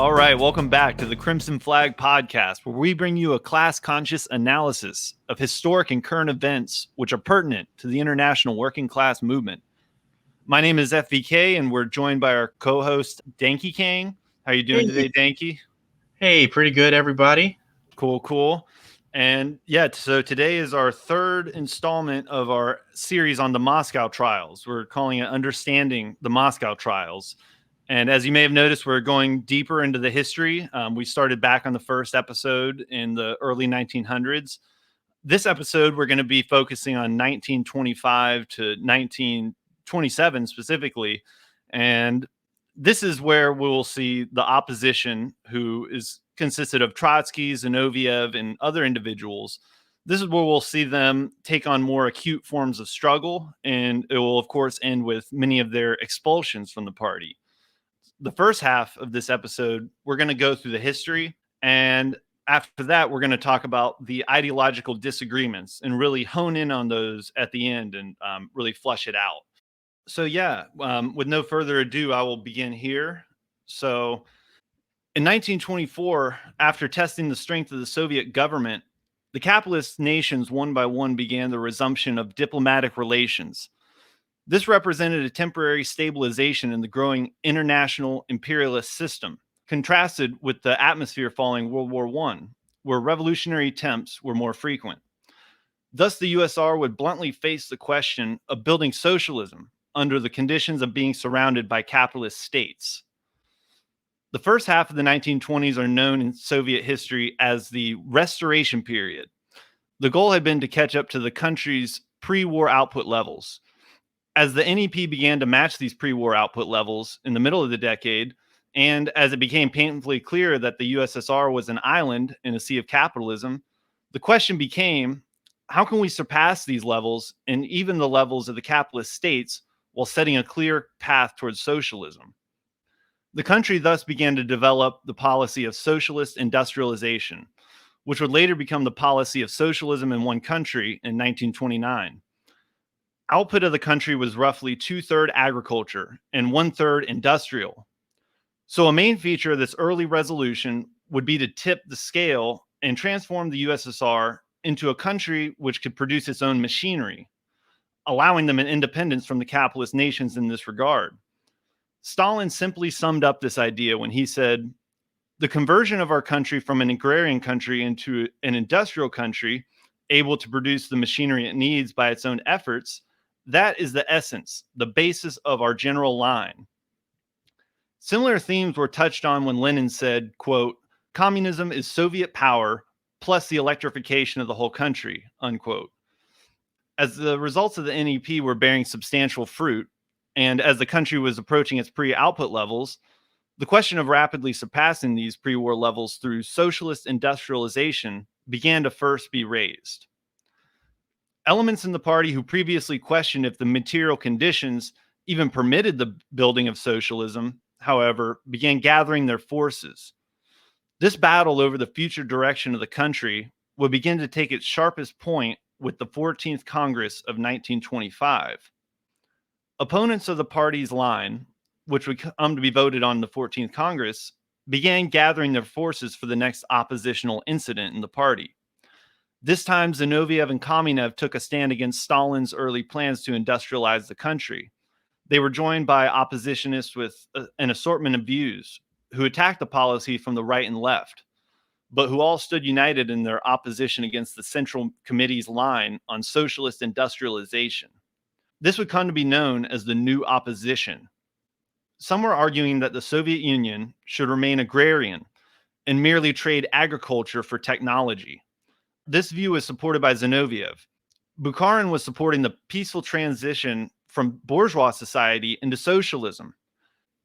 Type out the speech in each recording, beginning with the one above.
All right, welcome back to the Crimson Flag podcast, where we bring you a class-conscious analysis of historic and current events which are pertinent to the international working class movement. My name is FVK, and we're joined by our co-host, Danky King. How are you doing today, Danky? Hey, pretty good, everybody. Cool. And yeah, so today is our third installment of our series on the Moscow trials. We're calling it Understanding the Moscow Trials. And as you may have noticed, we're going deeper into the history. We started back on the first episode in the early 1900s. This episode, we're going to be focusing on 1925 to 1927 specifically. And this is where we will see the opposition, who is consisted of Trotsky, Zinoviev, and other individuals. This is where we'll see them take on more acute forms of struggle. And it will, of course, end with many of their expulsions from the party. The first half of this episode, we're going to go through the history. And after that, we're going to talk about the ideological disagreements and really hone in on those at the end and really flush it out. So, with no further ado, I will begin here. So, in 1924, after testing the strength of the Soviet government, the capitalist nations one by one began the resumption of diplomatic relations. This represented a temporary stabilization in the growing international imperialist system, contrasted with the atmosphere following World War I, where revolutionary attempts were more frequent. Thus, the USSR would bluntly face the question of building socialism under the conditions of being surrounded by capitalist states. The first half of the 1920s are known in Soviet history as the Restoration period. The goal had been to catch up to the country's pre-war output levels. As the NEP began to match these pre-war output levels in the middle of the decade, and as it became painfully clear that the USSR was an island in a sea of capitalism, the question became, how can we surpass these levels and even the levels of the capitalist states while setting a clear path towards socialism? The country thus began to develop the policy of socialist industrialization, which would later become the policy of socialism in one country in 1929. Output of the country was roughly 2/3 agriculture and 1/3 industrial. So a main feature of this early resolution would be to tip the scale and transform the USSR into a country which could produce its own machinery, allowing them an independence from the capitalist nations in this regard. Stalin simply summed up this idea when he said, "The conversion of our country from an agrarian country into an industrial country, able to produce the machinery it needs by its own efforts, that is the essence, the basis of our general line." Similar themes were touched on when Lenin said, quote, "Communism is Soviet power plus the electrification of the whole country," unquote. As the results of the NEP were bearing substantial fruit, and as the country was approaching its pre-output levels, the question of rapidly surpassing these pre-war levels through socialist industrialization began to first be raised. Elements in the party who previously questioned if the material conditions even permitted the building of socialism, however, began gathering their forces. This battle over the future direction of the country would begin to take its sharpest point with the 14th Congress of 1925. Opponents of the party's line, which would come to be voted on the 14th Congress, began gathering their forces for the next oppositional incident in the party. This time, Zinoviev and Kamenev took a stand against Stalin's early plans to industrialize the country. They were joined by oppositionists with an assortment of views who attacked the policy from the right and left, but who all stood united in their opposition against the Central Committee's line on socialist industrialization. This would come to be known as the New Opposition. Some were arguing that the Soviet Union should remain agrarian and merely trade agriculture for technology. This view was supported by Zinoviev. Bukharin was supporting the peaceful transition from bourgeois society into socialism.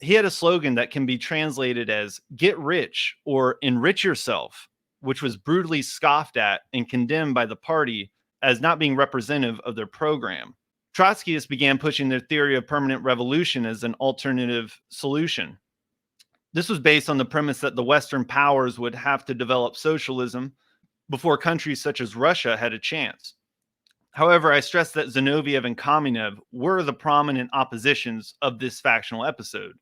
He had a slogan that can be translated as "get rich" or "enrich yourself," which was brutally scoffed at and condemned by the party as not being representative of their program. Trotskyists began pushing their theory of permanent revolution as an alternative solution. This was based on the premise that the Western powers would have to develop socialism before countries such as Russia had a chance. However, I stress that Zinoviev and Kamenev were the prominent oppositions of this factional episode.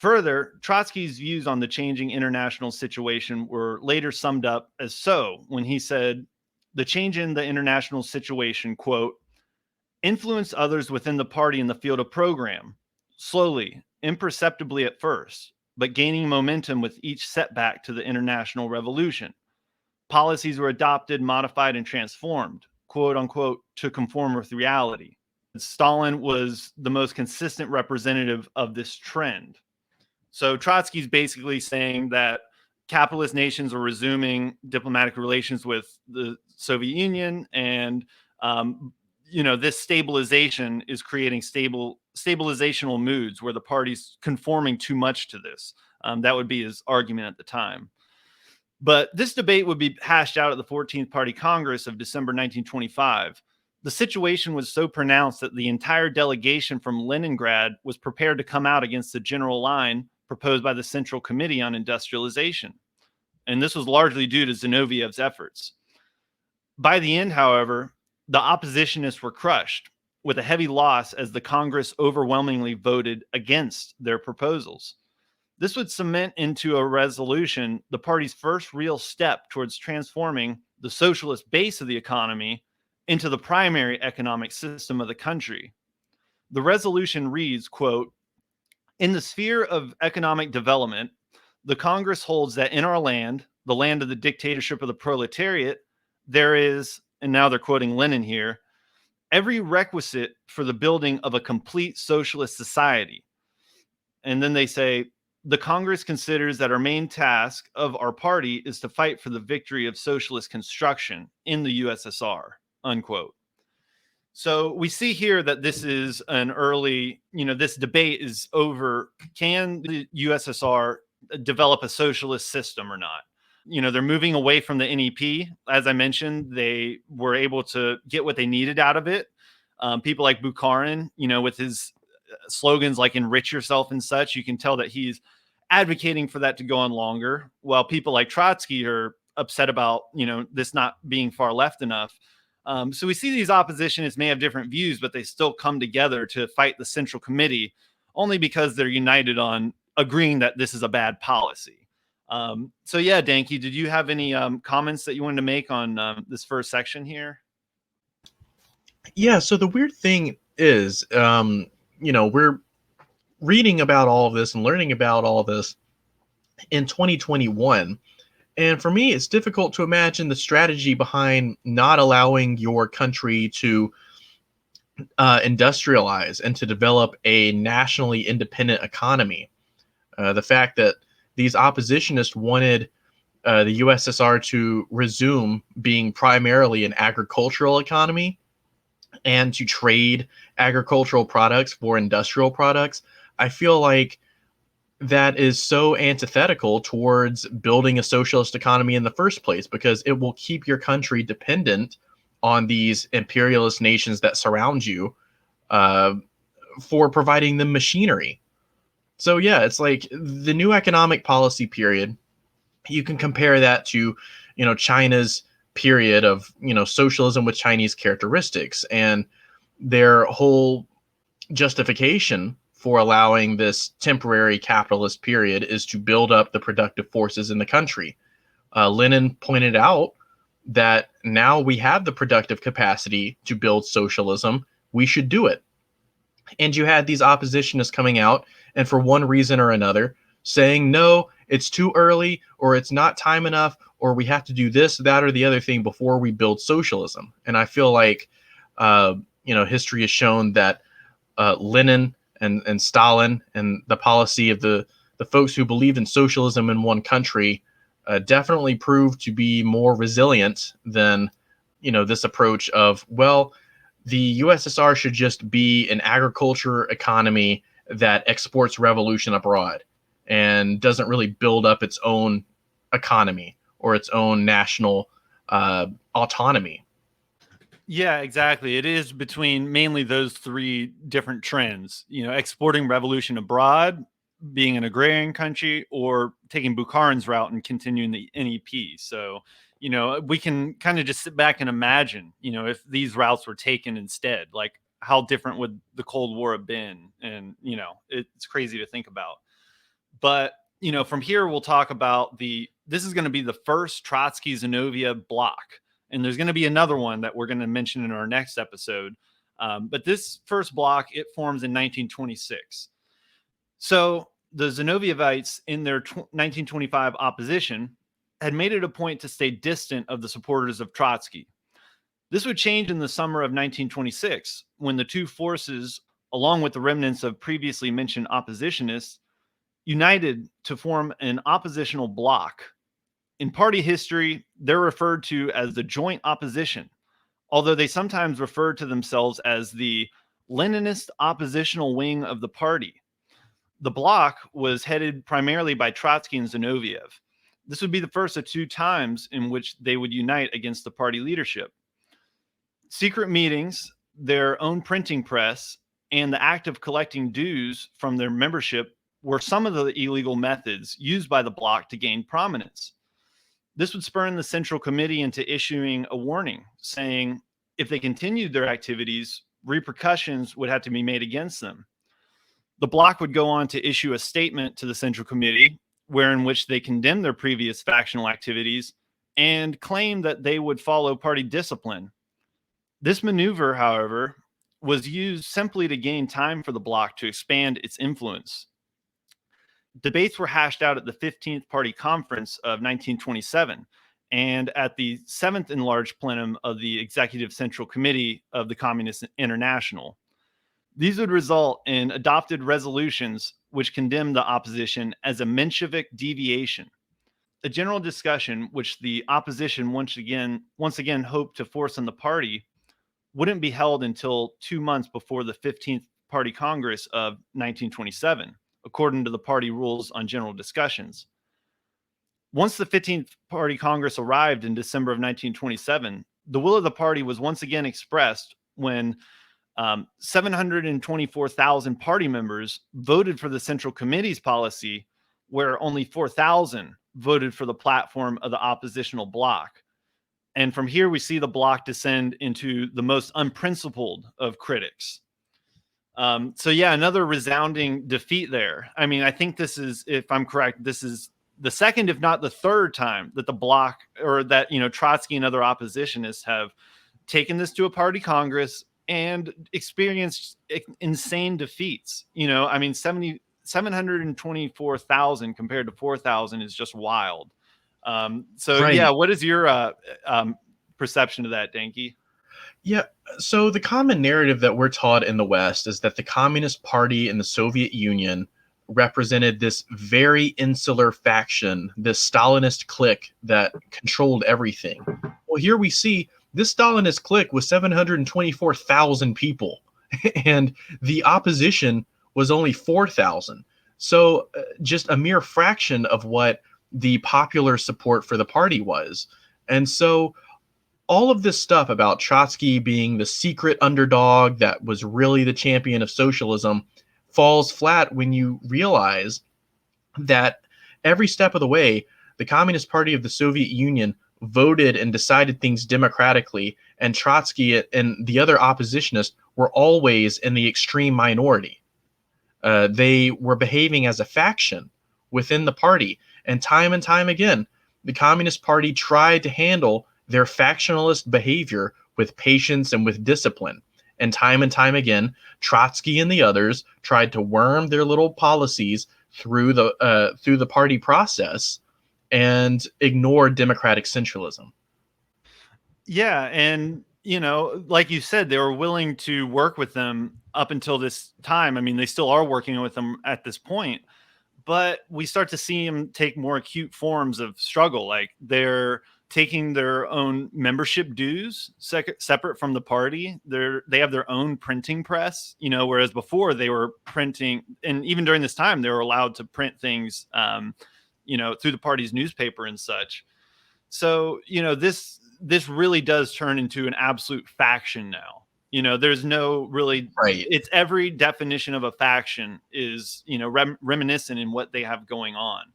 Further, Trotsky's views on the changing international situation were later summed up as so when he said, the change in the international situation, quote, influenced others within the party in the field of program, slowly, imperceptibly at first, but gaining momentum with each setback to the international revolution. Policies were adopted, modified, and transformed, quote unquote, to conform with reality. Stalin was the most consistent representative of this trend. So Trotsky's basically saying that capitalist nations are resuming diplomatic relations with the Soviet Union, and this stabilization is creating stabilizational moods where the party's conforming too much to this. That would be his argument at the time. But this debate would be hashed out at the 14th Party Congress of December 1925. The situation was so pronounced that the entire delegation from Leningrad was prepared to come out against the general line proposed by the Central Committee on Industrialization. And this was largely due to Zinoviev's efforts. By the end, however, the oppositionists were crushed with a heavy loss as the Congress overwhelmingly voted against their proposals. This would cement into a resolution the party's first real step towards transforming the socialist base of the economy into the primary economic system of the country. The resolution reads, quote, in the sphere of economic development, the Congress holds that in our land, the land of the dictatorship of the proletariat, there is, and now they're quoting Lenin here, every requisite for the building of a complete socialist society. And then they say, the Congress considers that our main task of our party is to fight for the victory of socialist construction in the USSR, unquote. So we see here that this is an early, this debate is over. Can the USSR develop a socialist system or not? They're moving away from the NEP. As I mentioned, they were able to get what they needed out of it. People like Bukharin, with his slogans like enrich yourself and such, you can tell that he's advocating for that to go on longer, while people like Trotsky are upset about, this not being far left enough. So we see these oppositionists may have different views, but they still come together to fight the Central Committee only because they're united on agreeing that this is a bad policy. So yeah, Danke, did you have any comments that you wanted to make on this first section here? Yeah, so the weird thing is, we're reading about all of this and learning about all of this in 2021. And for me, it's difficult to imagine the strategy behind not allowing your country to industrialize and to develop a nationally independent economy. The fact that these oppositionists wanted the USSR to resume being primarily an agricultural economy and to trade agricultural products for industrial products, I feel like that is so antithetical towards building a socialist economy in the first place, because it will keep your country dependent on these imperialist nations that surround you uh, for providing them machinery. So yeah, it's like the new economic policy period. You can compare that to, China's period of, socialism with Chinese characteristics, and their whole justification for allowing this temporary capitalist period is to build up the productive forces in the country. Lenin pointed out that now we have the productive capacity to build socialism. We should do it. And you had these oppositionists coming out and, for one reason or another, saying, no, it's too early, or it's not time enough, or we have to do this, that, or the other thing before we build socialism. And I feel like, history has shown that Lenin and Stalin and the policy of the folks who believed in socialism in one country definitely proved to be more resilient than, this approach of, well, the USSR should just be an agriculture economy that exports revolution abroad and doesn't really build up its own economy or its own national autonomy. Yeah, exactly. It is between mainly those three different trends, exporting revolution abroad, being an agrarian country, or taking Bukharin's route and continuing the NEP. So, we can kind of just sit back and imagine, if these routes were taken instead, like how different would the Cold War have been? And, it's crazy to think about. But, from here, we'll talk about this is going to be the first Trotsky Zinoviev block. And there's going to be another one that we're going to mention in our next episode. But this first block, it forms in 1926. So the Zinovievites, in their 1925 opposition, had made it a point to stay distant of the supporters of Trotsky. This would change in the summer of 1926 when the two forces, along with the remnants of previously mentioned oppositionists, united to form an oppositional bloc. In party history, they're referred to as the Joint Opposition, although they sometimes refer to themselves as the Leninist oppositional wing of the party. The bloc was headed primarily by Trotsky and Zinoviev. This would be the first of two times in which they would unite against the party leadership. Secret meetings, their own printing press, and the act of collecting dues from their membership were some of the illegal methods used by the bloc to gain prominence. This would spur the Central Committee into issuing a warning saying if they continued their activities, repercussions would have to be made against them. The bloc would go on to issue a statement to the Central Committee wherein which they condemned their previous factional activities and claimed that they would follow party discipline. This maneuver, however, was used simply to gain time for the bloc to expand its influence. Debates were hashed out at the 15th Party Conference of 1927 and at the 7th Enlarged Plenum of the Executive Central Committee of the Communist International. These would result in adopted resolutions which condemned the opposition as a Menshevik deviation. A general discussion, which the opposition once again hoped to force on the party, wouldn't be held until 2 months before the 15th Party Congress of 1927, according to the party rules on general discussions. Once the 15th Party Congress arrived in December of 1927, the will of the party was once again expressed when 724,000 party members voted for the Central Committee's policy, where only 4,000 voted for the platform of the oppositional bloc. And from here, we see the bloc descend into the most unprincipled of critics. Another resounding defeat there. I mean, I think this is, if I'm correct, this is the second, if not the third time that the bloc or that, Trotsky and other oppositionists have taken this to a party Congress and experienced insane defeats. 724,000 compared to 4,000 is just wild. Right. What is your perception of that, Danke? Yeah, so the common narrative that we're taught in the West is that the Communist Party in the Soviet Union represented this very insular faction, this Stalinist clique that controlled everything. Well, here we see this Stalinist clique was 724,000 people, and the opposition was only 4,000. So just a mere fraction of what the popular support for the party was. And so all of this stuff about Trotsky being the secret underdog that was really the champion of socialism falls flat when you realize that every step of the way, the Communist Party of the Soviet Union voted and decided things democratically, and Trotsky and the other oppositionists were always in the extreme minority. They were behaving as a faction within the party, and time again, the Communist Party tried to handle their factionalist behavior with patience and with discipline. And time again, Trotsky and the others tried to worm their little policies through the party process and ignore democratic centralism. Yeah, and like you said, they were willing to work with them up until this time. I mean, they still are working with them at this point, but we start to see them take more acute forms of struggle. Like they're taking their own membership dues separate from the party. They have their own printing press, whereas before they were printing, and even during this time, they were allowed to print things, through the party's newspaper and such. So, this really does turn into an absolute faction now. There's no really, Right. it's every definition of a faction is, reminiscent in what they have going on.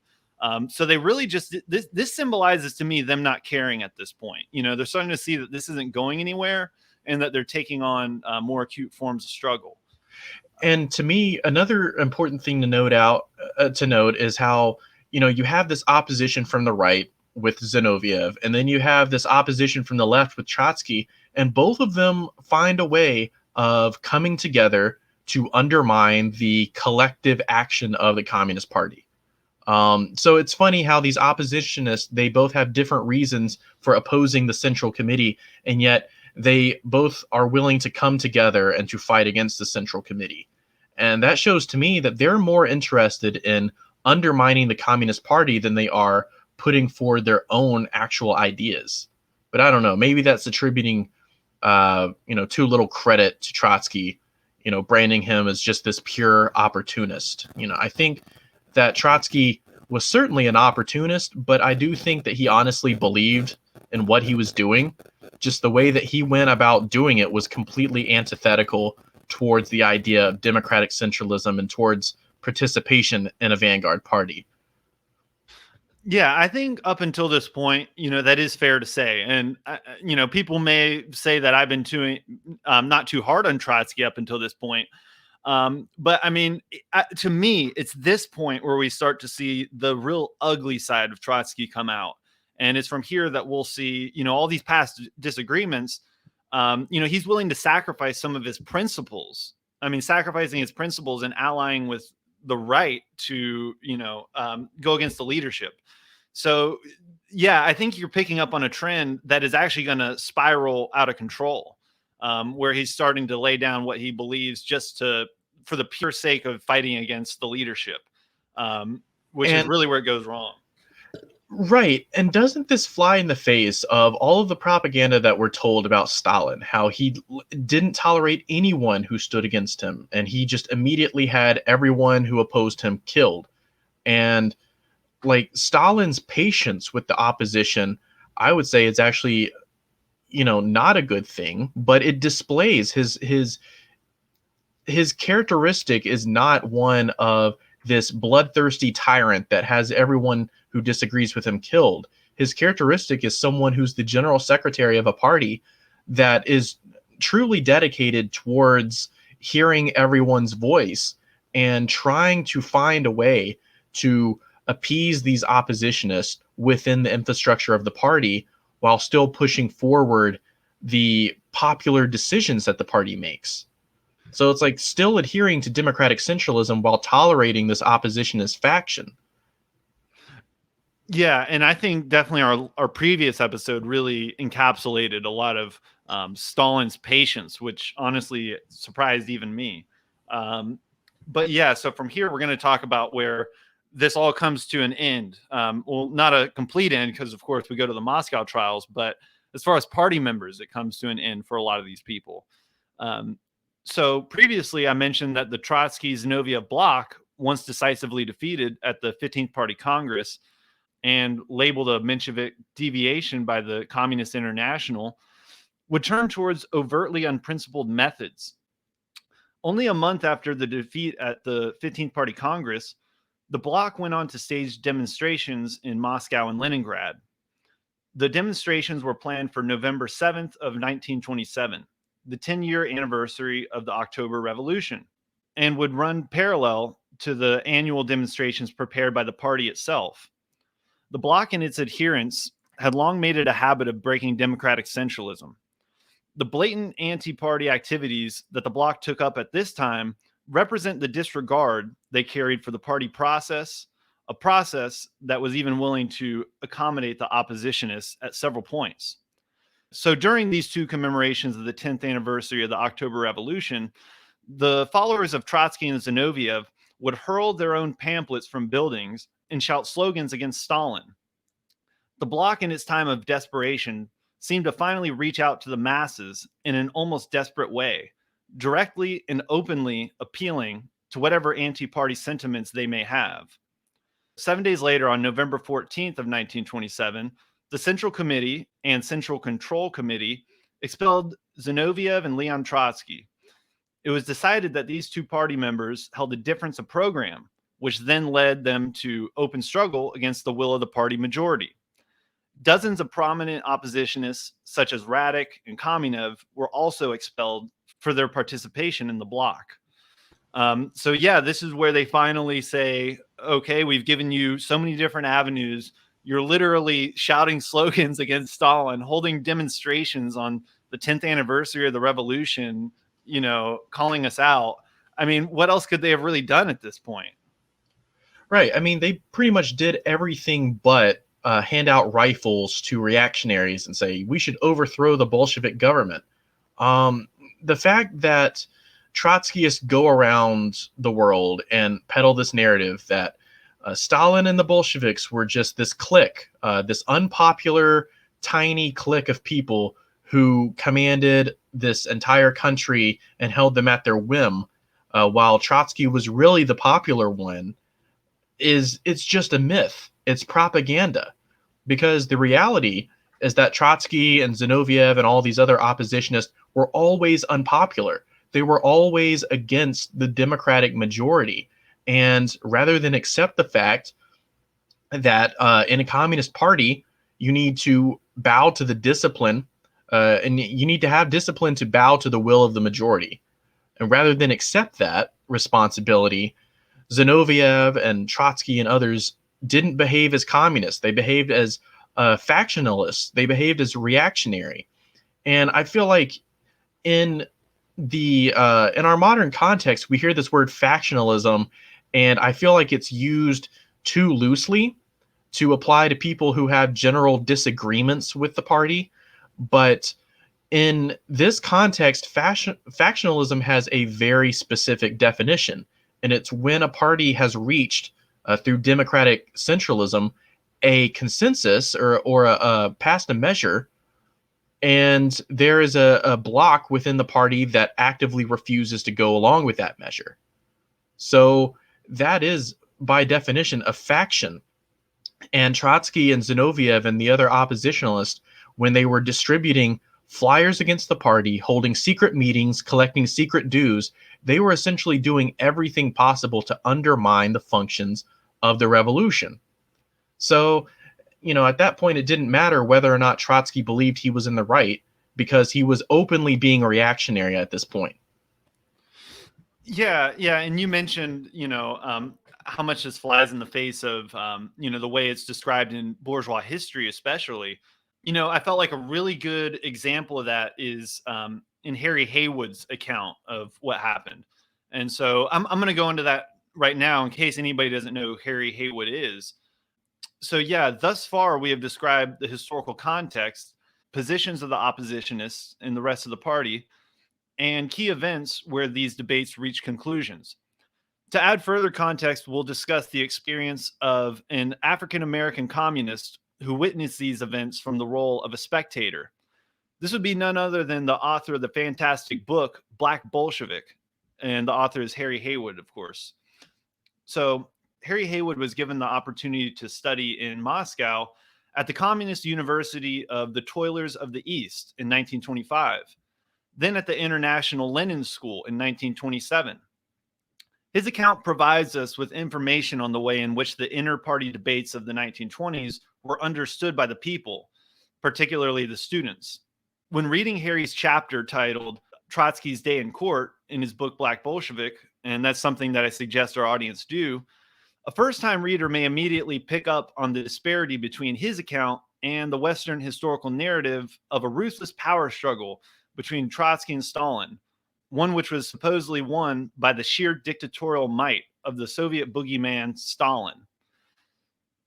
So they really just, this symbolizes to me them not caring at this point. They're starting to see that this isn't going anywhere and that they're taking on more acute forms of struggle. And to me, another important thing to note out to note is how, you have this opposition from the right with Zinoviev, and then you have this opposition from the left with Trotsky, and both of them find a way of coming together to undermine the collective action of the Communist Party. So it's funny how these oppositionists, they both have different reasons for opposing the Central Committee, and yet they both are willing to come together and to fight against the Central Committee. And that shows to me that they're more interested in undermining the Communist Party than they are putting forward their own actual ideas. But I don't know, maybe that's attributing, too little credit to Trotsky, branding him as just this pure opportunist. I think that Trotsky was certainly an opportunist, but I do think that he honestly believed in what he was doing. Just the way that he went about doing it was completely antithetical towards the idea of democratic centralism and towards participation in a vanguard party. Yeah, I think up until this point, that is fair to say. And, people may say that I've been too, not too hard on Trotsky up until this point. But I mean, to me, it's this point where we start to see the real ugly side of Trotsky come out. And it's from here that we'll see, all these past disagreements. He's willing to sacrifice some of his principles. I mean, sacrificing his principles and allying with the right to, go against the leadership. So, yeah, I think you're picking up on a trend that is actually going to spiral out of control, where he's starting to lay down what he believes just for the pure sake of fighting against the leadership, which is And really where it goes wrong. right. And doesn't this fly in the face of all of the propaganda that we're told about Stalin, how he didn't tolerate anyone who stood against him, and he just immediately had everyone who opposed him killed? And like Stalin's patience with the opposition, I would say it's actually, not a good thing, but it displays his characteristic is not one of this bloodthirsty tyrant that has everyone who disagrees with him killed. His characteristic is someone who's the general secretary of a party that is truly dedicated towards hearing everyone's voice and trying to find a way to appease these oppositionists within the infrastructure of the party while still pushing forward the popular decisions that the party makes. So it's like still adhering to democratic centralism while tolerating this oppositionist faction. Yeah, and I think definitely our previous episode really encapsulated a lot of Stalin's patience, which honestly surprised even me. But yeah, so from here we're going to talk about where this all comes to an end. Well, not a complete end because, of course, we go to the Moscow trials, but as far as party members, it comes to an end for a lot of these people. Um, so previously, I mentioned that the Trotsky-Zinoviev bloc, once decisively defeated at the 15th Party Congress and labeled a Menshevik deviation by the Communist International, would turn towards overtly unprincipled methods. Only a month after the defeat at the 15th Party Congress, the bloc went on to stage demonstrations in Moscow and Leningrad. The demonstrations were planned for November 7th of 1927, the 10-year anniversary of the October Revolution, and would run parallel to the annual demonstrations prepared by the party itself. The bloc and its adherents had long made it a habit of breaking democratic centralism. The blatant anti-party activities that the bloc took up at this time represent the disregard they carried for the party process, a process that was even willing to accommodate the oppositionists at several points. So during these two commemorations of the 10th anniversary of the October Revolution, the followers of Trotsky and Zinoviev would hurl their own pamphlets from buildings and shout slogans against Stalin. The bloc, in its time of desperation, seemed to finally reach out to the masses in an almost desperate way, directly and openly appealing to whatever anti-party sentiments they may have. 7 days later, on November 14th of 1927, the Central Committee and Central Control Committee expelled Zinoviev and Leon Trotsky. It was decided that these two party members held a difference of program, which then led them to open struggle against the will of the party majority. Dozens of prominent oppositionists, such as Radek and Kamenev, were also expelled for their participation in the bloc. So yeah, this is where they finally say, okay, we've given you so many different avenues. You're literally shouting slogans against Stalin, holding demonstrations on the 10th anniversary of the revolution, calling us out. I mean, what else could they have really done at this point? Right. I mean, they pretty much did everything but hand out rifles to reactionaries and say, we should overthrow the Bolshevik government. Um, the fact that Trotskyists go around the world and peddle this narrative that Stalin and the Bolsheviks were just this clique, this unpopular, tiny clique of people who commanded this entire country and held them at their whim, while Trotsky was really the popular one, it's just a myth. It's propaganda, because the reality is that Trotsky and Zinoviev and all these other oppositionists were always unpopular. They were always against the Democratic majority. And rather than accept the fact that in a communist party, you need to bow to the discipline, and you need to have discipline to bow to the will of the majority. And rather than accept that responsibility, Zinoviev and Trotsky and others didn't behave as communists. They behaved as factionalists. They behaved as reactionary. And I feel like in in our modern context, we hear this word factionalism, and I feel like it's used too loosely to apply to people who have general disagreements with the party. But in this context, factionalism has a very specific definition, and it's when a party has reached, through democratic centralism, a consensus or passed a measure, and there is a block within the party that actively refuses to go along with that measure. So that is, by definition, a faction. And Trotsky and Zinoviev and the other oppositionalists, when they were distributing flyers against the party, holding secret meetings, collecting secret dues, they were essentially doing everything possible to undermine the functions of the revolution. So, at that point, it didn't matter whether or not Trotsky believed he was in the right, because he was openly being reactionary at this point. Yeah, yeah, and you mentioned, how much this flies in the face of, the way it's described in bourgeois history, especially. I felt like a really good example of that is in Harry Haywood's account of what happened, and so I'm going to go into that right now in case anybody doesn't know who Harry Haywood is. So yeah, thus far we have described the historical context, positions of the oppositionists and the rest of the party, and key events where these debates reach conclusions. To add further context, we'll discuss the experience of an African American communist who witnessed these events from the role of a spectator. This would be none other than the author of the fantastic book, Black Bolshevik. And the author is Harry Haywood, of course. So, Harry Haywood was given the opportunity to study in Moscow at the Communist University of the Toilers of the East in 1925, then at the International Lenin School in 1927. His account provides us with information on the way in which the inter party debates of the 1920s were understood by the people, particularly the students. When reading Harry's chapter titled Trotsky's Day in Court in his book Black Bolshevik, and that's something that I suggest our audience do, a first time reader may immediately pick up on the disparity between his account and the Western historical narrative of a ruthless power struggle between Trotsky and Stalin, one which was supposedly won by the sheer dictatorial might of the Soviet boogeyman Stalin.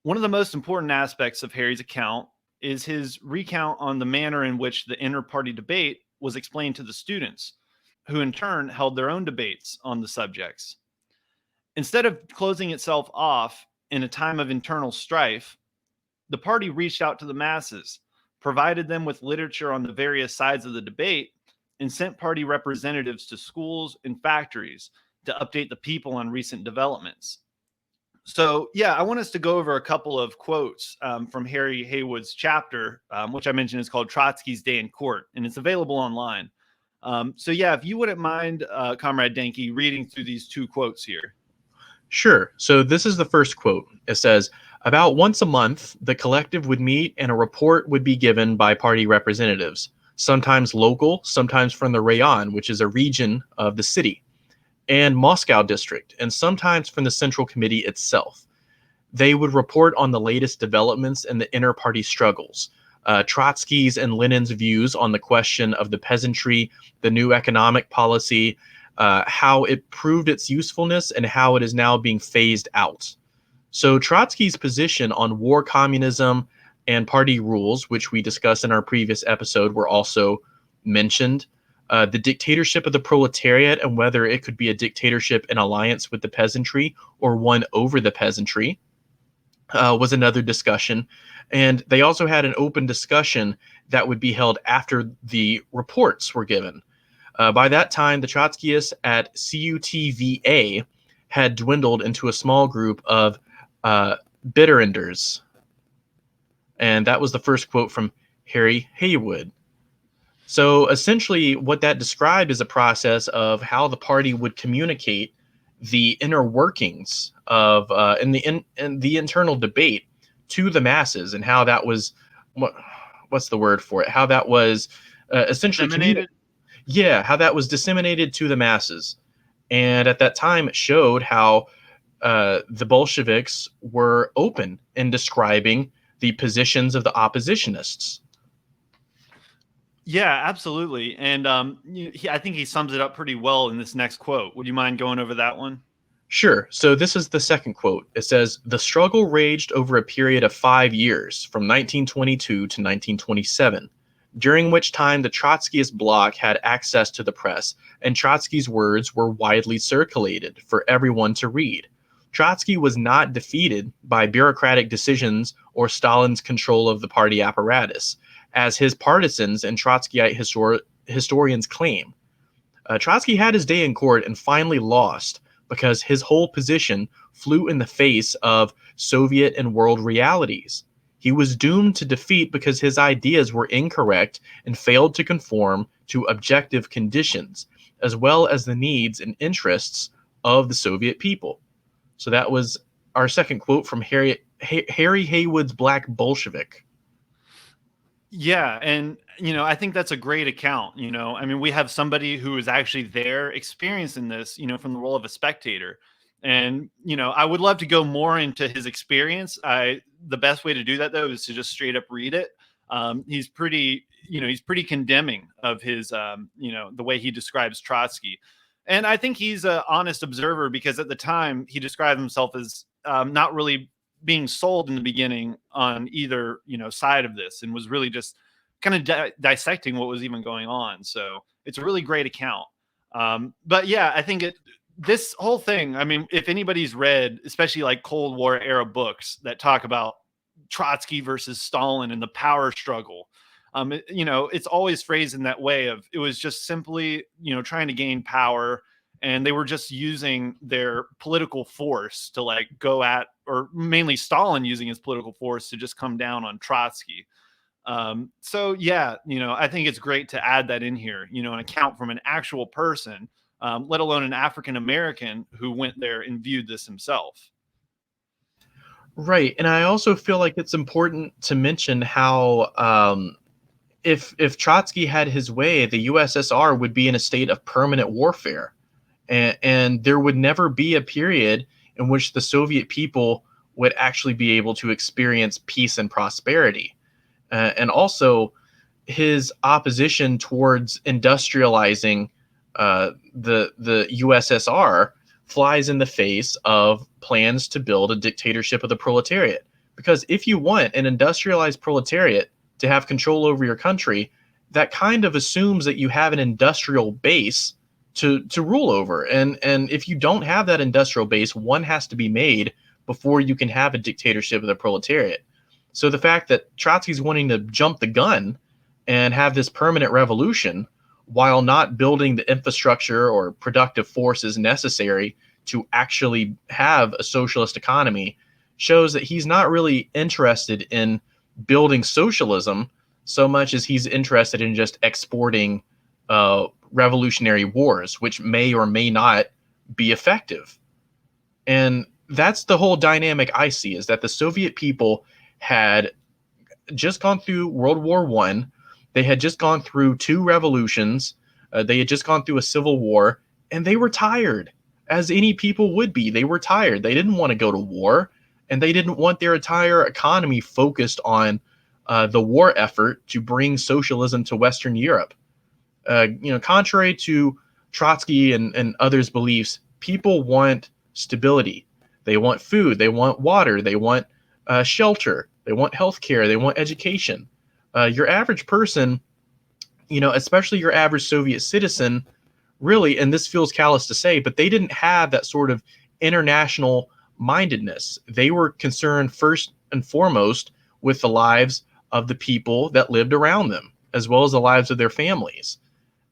One of the most important aspects of Harry's account is his recount on the manner in which the inter party debate was explained to the students, who in turn held their own debates on the subjects. Instead of closing itself off in a time of internal strife, the party reached out to the masses, provided them with literature on the various sides of the debate, and sent party representatives to schools and factories to update the people on recent developments. So, yeah, I want us to go over a couple of quotes from Harry Haywood's chapter, which I mentioned is called Trotsky's Day in Court, and it's available online. So, yeah, if you wouldn't mind, Comrade Denke, reading through these two quotes here. Sure. So this is the first quote. It says, about once a month, the collective would meet and a report would be given by party representatives, sometimes local, sometimes from the rayon, which is a region of the city. and Moscow District, and sometimes from the Central Committee itself. They would report on the latest developments in the inter-party struggles, Trotsky's and Lenin's views on the question of the peasantry, the new economic policy, how it proved its usefulness, and how it is now being phased out. So Trotsky's position on war communism and party rules, which we discussed in our previous episode, were also mentioned. The dictatorship of the proletariat and whether it could be a dictatorship in alliance with the peasantry or one over the peasantry was another discussion. And they also had an open discussion that would be held after the reports were given. By that time, the Trotskyists at CUTVA had dwindled into a small group of bitterenders. And that was the first quote from Harry Haywood. So essentially, what that described is a process of how the party would communicate the inner workings of in the internal debate to the masses, and how that was what's the word for it? How that was essentially how that was disseminated to the masses. And at that time, it showed how the Bolsheviks were open in describing the positions of the oppositionists. Yeah, absolutely. And I think he sums it up pretty well in this next quote. Would you mind going over that one? Sure. So this is the second quote. It says, "The struggle raged over a period of 5 years, from 1922 to 1927, during which time the Trotskyist bloc had access to the press, and Trotsky's words were widely circulated for everyone to read. Trotsky was not defeated by bureaucratic decisions or Stalin's control of the party apparatus, as his partisans and Trotskyite historians claim. Trotsky had his day in court and finally lost because his whole position flew in the face of Soviet and world realities. He was doomed to defeat because his ideas were incorrect and failed to conform to objective conditions, as well as the needs and interests of the Soviet people." So that was our second quote from Harry Haywood's Black Bolshevik. Yeah, and I think that's a great account. I mean, we have somebody who is actually there experiencing this, from the role of a spectator. And I would love to go more into his experience. The best way to do that though is to just straight up read it. He's pretty condemning of his the way he describes Trotsky. And I think he's an honest observer, because at the time he described himself as not really being sold in the beginning on either side of this, and was really just kind of dissecting what was even going on. So it's a really great account. But yeah, I think this whole thing, I mean, if anybody's read especially like Cold War era books that talk about Trotsky versus Stalin and the power struggle, it's always phrased in that way of, it was just simply trying to gain power, and they were just using their political force to like go at, or mainly Stalin using his political force to just come down on Trotsky. So yeah, I think it's great to add that in here, an account from an actual person, let alone an African American who went there and viewed this himself. Right. And I also feel like it's important to mention how if Trotsky had his way, the USSR would be in a state of permanent warfare. And there would never be a period in which the Soviet people would actually be able to experience peace and prosperity. And also, his opposition towards industrializing the USSR flies in the face of plans to build a dictatorship of the proletariat. Because if you want an industrialized proletariat to have control over your country, that kind of assumes that you have an industrial base to rule over. And if you don't have that industrial base, one has to be made before you can have a dictatorship of the proletariat. So the fact that Trotsky's wanting to jump the gun and have this permanent revolution while not building the infrastructure or productive forces necessary to actually have a socialist economy shows that he's not really interested in building socialism so much as he's interested in just exporting revolutionary wars, which may or may not be effective. And that's the whole dynamic I see, is that the Soviet people had just gone through World War I. They had just gone through two revolutions. They had just gone through a civil war, and they were tired. as any people would be. They were tired. They didn't want to go to war, and they didn't want their entire economy focused on the war effort to bring socialism to Western Europe. Contrary to Trotsky and others' beliefs, people want stability. They want food. They want water. They want shelter. They want healthcare. They want education. Your average person, especially your average Soviet citizen, really, and this feels callous to say, but they didn't have that sort of international mindedness. They were concerned first and foremost with the lives of the people that lived around them, as well as the lives of their families.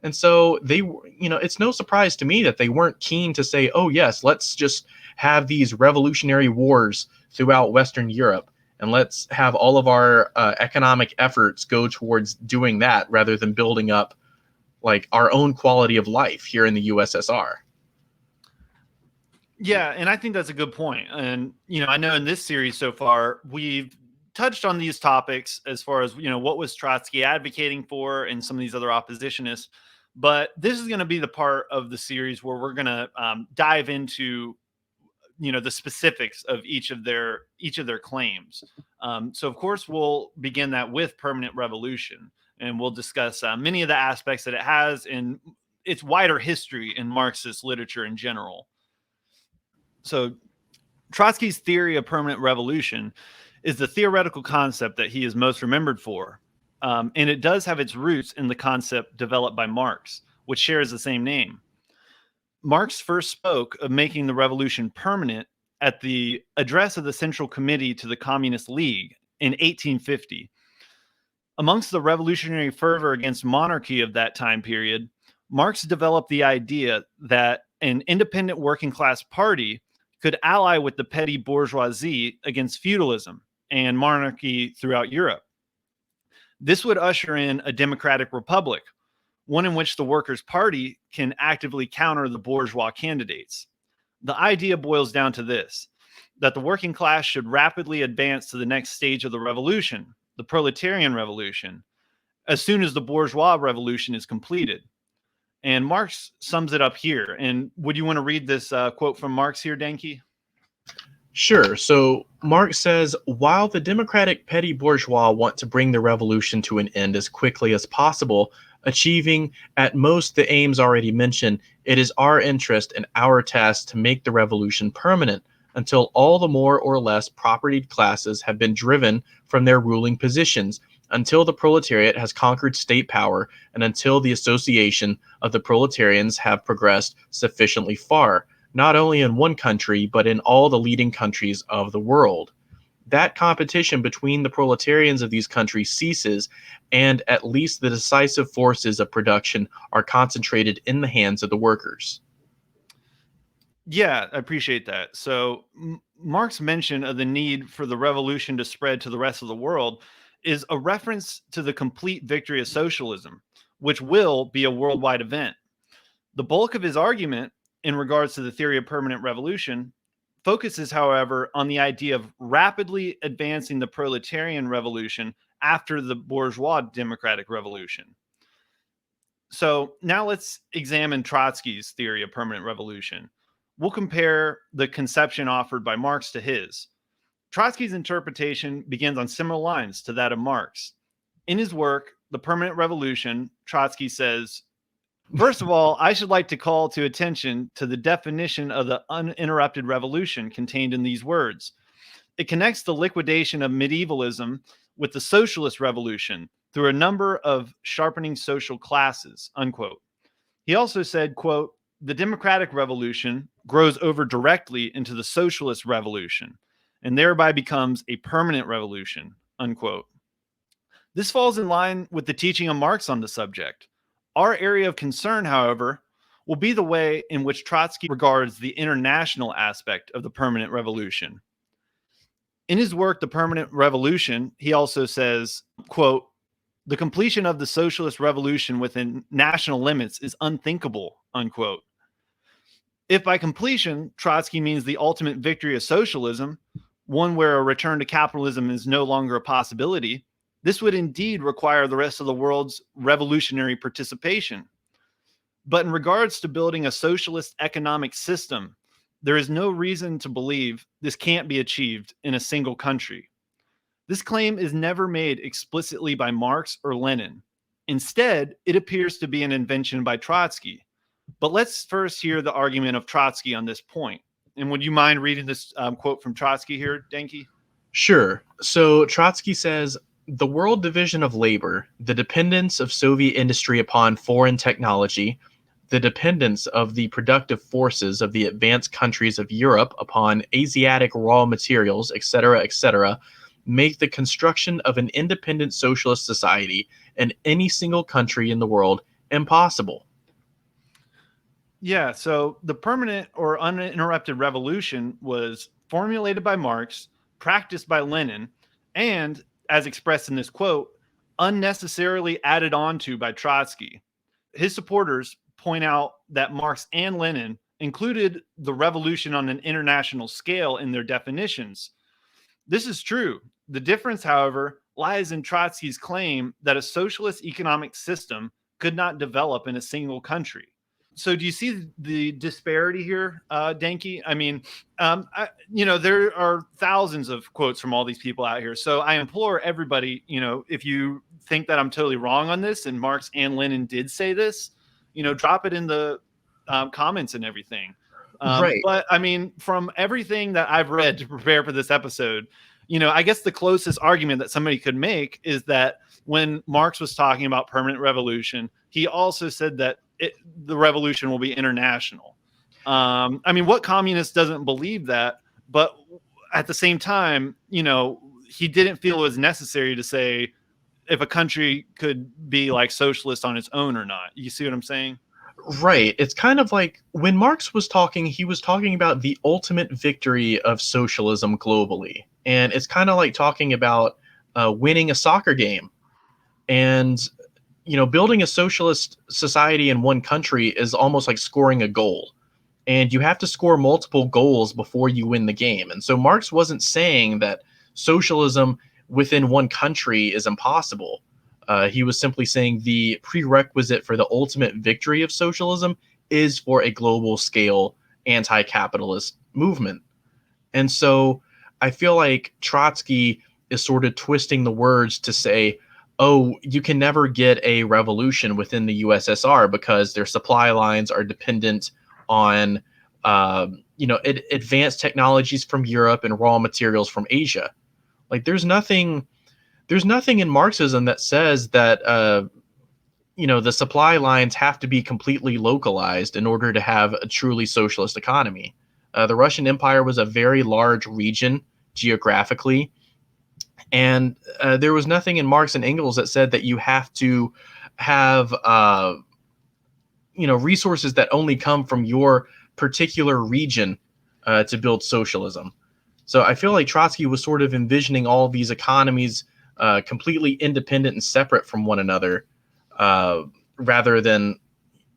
And so it's no surprise to me that they weren't keen to say, oh, yes, let's just have these revolutionary wars throughout Western Europe. And let's have all of our economic efforts go towards doing that rather than building up like our own quality of life here in the USSR. Yeah, and I think that's a good point. And I know in this series so far we've touched on these topics as far as what was Trotsky advocating for and some of these other oppositionists. But this is going to be the part of the series where we're going to dive into the specifics of each of their claims. So of course we'll begin that with permanent revolution, and we'll discuss many of the aspects that it has in its wider history in Marxist literature in general. So Trotsky's theory of permanent revolution is the theoretical concept that he is most remembered for. And it does have its roots in the concept developed by Marx, which shares the same name. Marx first spoke of making the revolution permanent at the address of the Central Committee to the Communist League in 1850. Amongst the revolutionary fervor against monarchy of that time period, Marx developed the idea that an independent working class party could ally with the petty bourgeoisie against feudalism and monarchy throughout Europe. This would usher in a democratic republic, one in which the Workers' Party can actively counter the bourgeois candidates. The idea boils down to this: that the working class should rapidly advance to the next stage of the revolution, the proletarian revolution, as soon as the bourgeois revolution is completed. And Marx sums it up here. And would you want to read this quote from Marx here, Denke? Sure. So Marx says, while the democratic petty bourgeois want to bring the revolution to an end as quickly as possible, achieving at most the aims already mentioned, it is our interest and our task to make the revolution permanent until all the more or less propertied classes have been driven from their ruling positions, until the proletariat has conquered state power, and until the association of the proletarians have progressed sufficiently far, not only in one country, but in all the leading countries of the world. That competition between the proletarians of these countries ceases, and at least the decisive forces of production are concentrated in the hands of the workers. Yeah, I appreciate that. So Marx's mention of the need for the revolution to spread to the rest of the world is a reference to the complete victory of socialism, which will be a worldwide event. The bulk of his argument in regards to the theory of permanent revolution focuses, however, on the idea of rapidly advancing the proletarian revolution after the bourgeois democratic revolution. So now let's examine Trotsky's theory of permanent revolution. We'll compare the conception offered by Marx to his. Trotsky's interpretation begins on similar lines to that of Marx. In his work, The Permanent Revolution, Trotsky says, first of all, I should like to call to attention to the definition of the uninterrupted revolution contained in these words. It connects the liquidation of medievalism with the socialist revolution through a number of sharpening social classes, unquote. He also said, quote, the democratic revolution grows over directly into the socialist revolution and thereby becomes a permanent revolution, unquote. This falls in line with the teaching of Marx on the subject. Our area of concern, however, will be the way in which Trotsky regards the international aspect of the permanent revolution. In his work, The Permanent Revolution, he also says, quote, the completion of the socialist revolution within national limits is unthinkable, unquote. If by completion, Trotsky means the ultimate victory of socialism, one where a return to capitalism is no longer a possibility, this would indeed require the rest of the world's revolutionary participation. But in regards to building a socialist economic system, there is no reason to believe this can't be achieved in a single country. This claim is never made explicitly by Marx or Lenin. Instead, it appears to be an invention by Trotsky. But let's first hear the argument of Trotsky on this point. And would you mind reading this quote from Trotsky here, Denke? Sure. So Trotsky says the world division of labor, the dependence of Soviet industry upon foreign technology, the dependence of the productive forces of the advanced countries of Europe upon Asiatic raw materials, etc., make the construction of an independent socialist society in any single country in the world impossible. Yeah, so the permanent or uninterrupted revolution was formulated by Marx, practiced by Lenin, and, as expressed in this quote, unnecessarily added on to by Trotsky. His supporters point out that Marx and Lenin included the revolution on an international scale in their definitions. This is true. The difference, however, lies in Trotsky's claim that a socialist economic system could not develop in a single country. So do you see the disparity here, Denke? I mean, there are thousands of quotes from all these people out here. So I implore everybody, if you think that I'm totally wrong on this, and Marx and Lenin did say this, drop it in the comments and everything. Right. But I mean, from everything that I've read to prepare for this episode, I guess the closest argument that somebody could make is that when Marx was talking about permanent revolution, he also said that the revolution will be international. I mean, what communist doesn't believe that? But at the same time, he didn't feel it was necessary to say if a country could be like socialist on its own or not. You see what I'm saying? Right. It's kind of like when Marx was talking, he was talking about the ultimate victory of socialism globally. And it's kind of like talking about winning a soccer game. And, building a socialist society in one country is almost like scoring a goal. And you have to score multiple goals before you win the game. And so Marx wasn't saying that socialism within one country is impossible. He was simply saying the prerequisite for the ultimate victory of socialism is for a global scale anti-capitalist movement. And so I feel like Trotsky is sort of twisting the words to say, oh, you can never get a revolution within the USSR because their supply lines are dependent on advanced technologies from Europe and raw materials from Asia. Like there's nothing in Marxism that says that the supply lines have to be completely localized in order to have a truly socialist economy. The Russian Empire was a very large region geographically, and there was nothing in Marx and Engels that said that you have to have resources that only come from your particular region to build socialism. So I feel like Trotsky was sort of envisioning all these economies completely independent and separate from one another, rather than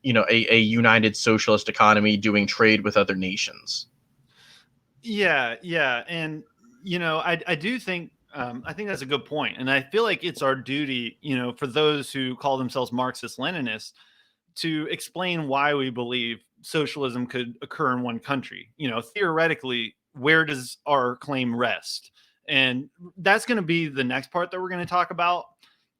a united socialist economy doing trade with other nations. Yeah, and I do think I think that's a good point, and I feel like it's our duty, for those who call themselves Marxist Leninists, to explain why we believe socialism could occur in one country. Theoretically, where does our claim rest? And that's going to be the next part that we're going to talk about.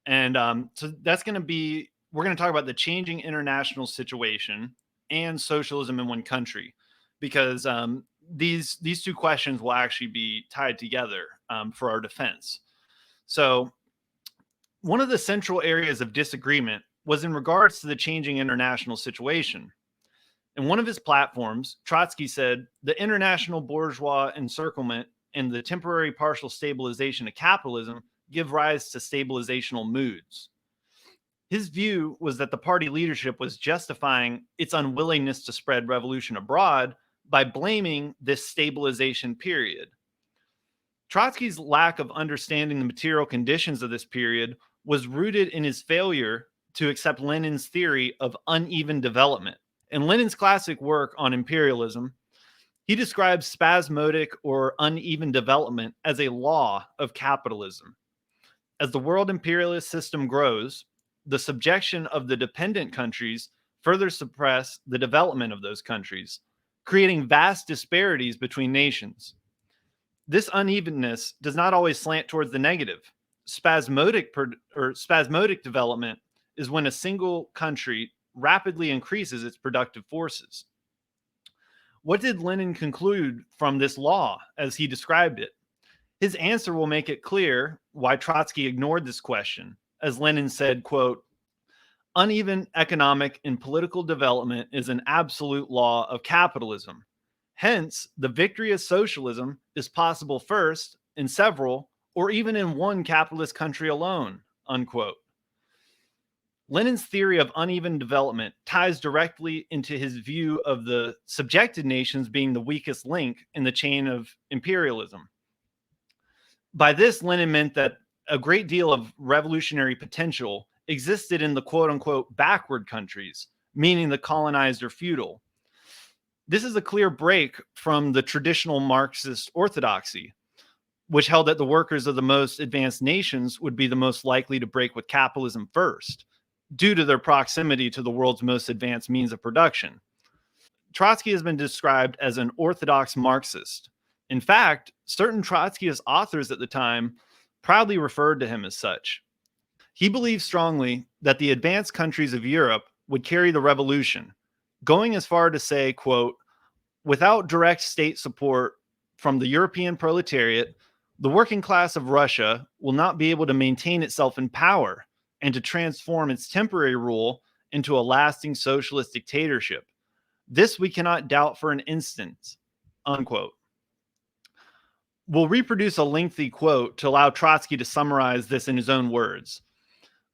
And so that's going to be we're going to talk about the changing international situation and socialism in one country, because these two questions will actually be tied together for our defense. So one of the central areas of disagreement was in regards to the changing international situation. In one of his platforms, Trotsky said the international bourgeois encirclement and the temporary partial stabilization of capitalism give rise to stabilizational moods. His view was that the party leadership was justifying its unwillingness to spread revolution abroad by blaming this stabilization period. Trotsky's lack of understanding the material conditions of this period was rooted in his failure to accept Lenin's theory of uneven development. In Lenin's classic work on imperialism, he describes spasmodic or uneven development as a law of capitalism. As the world imperialist system grows, the subjection of the dependent countries further suppress the development of those countries, creating vast disparities between nations. This unevenness does not always slant towards the negative. Spasmodic development is when a single country rapidly increases its productive forces. What did Lenin conclude from this law as he described it? His answer will make it clear why Trotsky ignored this question, as Lenin said, quote, uneven economic and political development is an absolute law of capitalism. Hence, the victory of socialism is possible first in several or even in one capitalist country alone, unquote. Lenin's theory of uneven development ties directly into his view of the subjected nations being the weakest link in the chain of imperialism. By this, Lenin meant that a great deal of revolutionary potential existed in the quote unquote backward countries, meaning the colonized or feudal. This is a clear break from the traditional Marxist orthodoxy, which held that the workers of the most advanced nations would be the most likely to break with capitalism first, due to their proximity to the world's most advanced means of production. Trotsky has been described as an orthodox Marxist. In fact, certain Trotskyist authors at the time proudly referred to him as such. He believed strongly that the advanced countries of Europe would carry the revolution, going as far to say, quote, without direct state support from the European proletariat, the working class of Russia will not be able to maintain itself in power and to transform its temporary rule into a lasting socialist dictatorship. This we cannot doubt for an instant, unquote. We'll reproduce a lengthy quote to allow Trotsky to summarize this in his own words.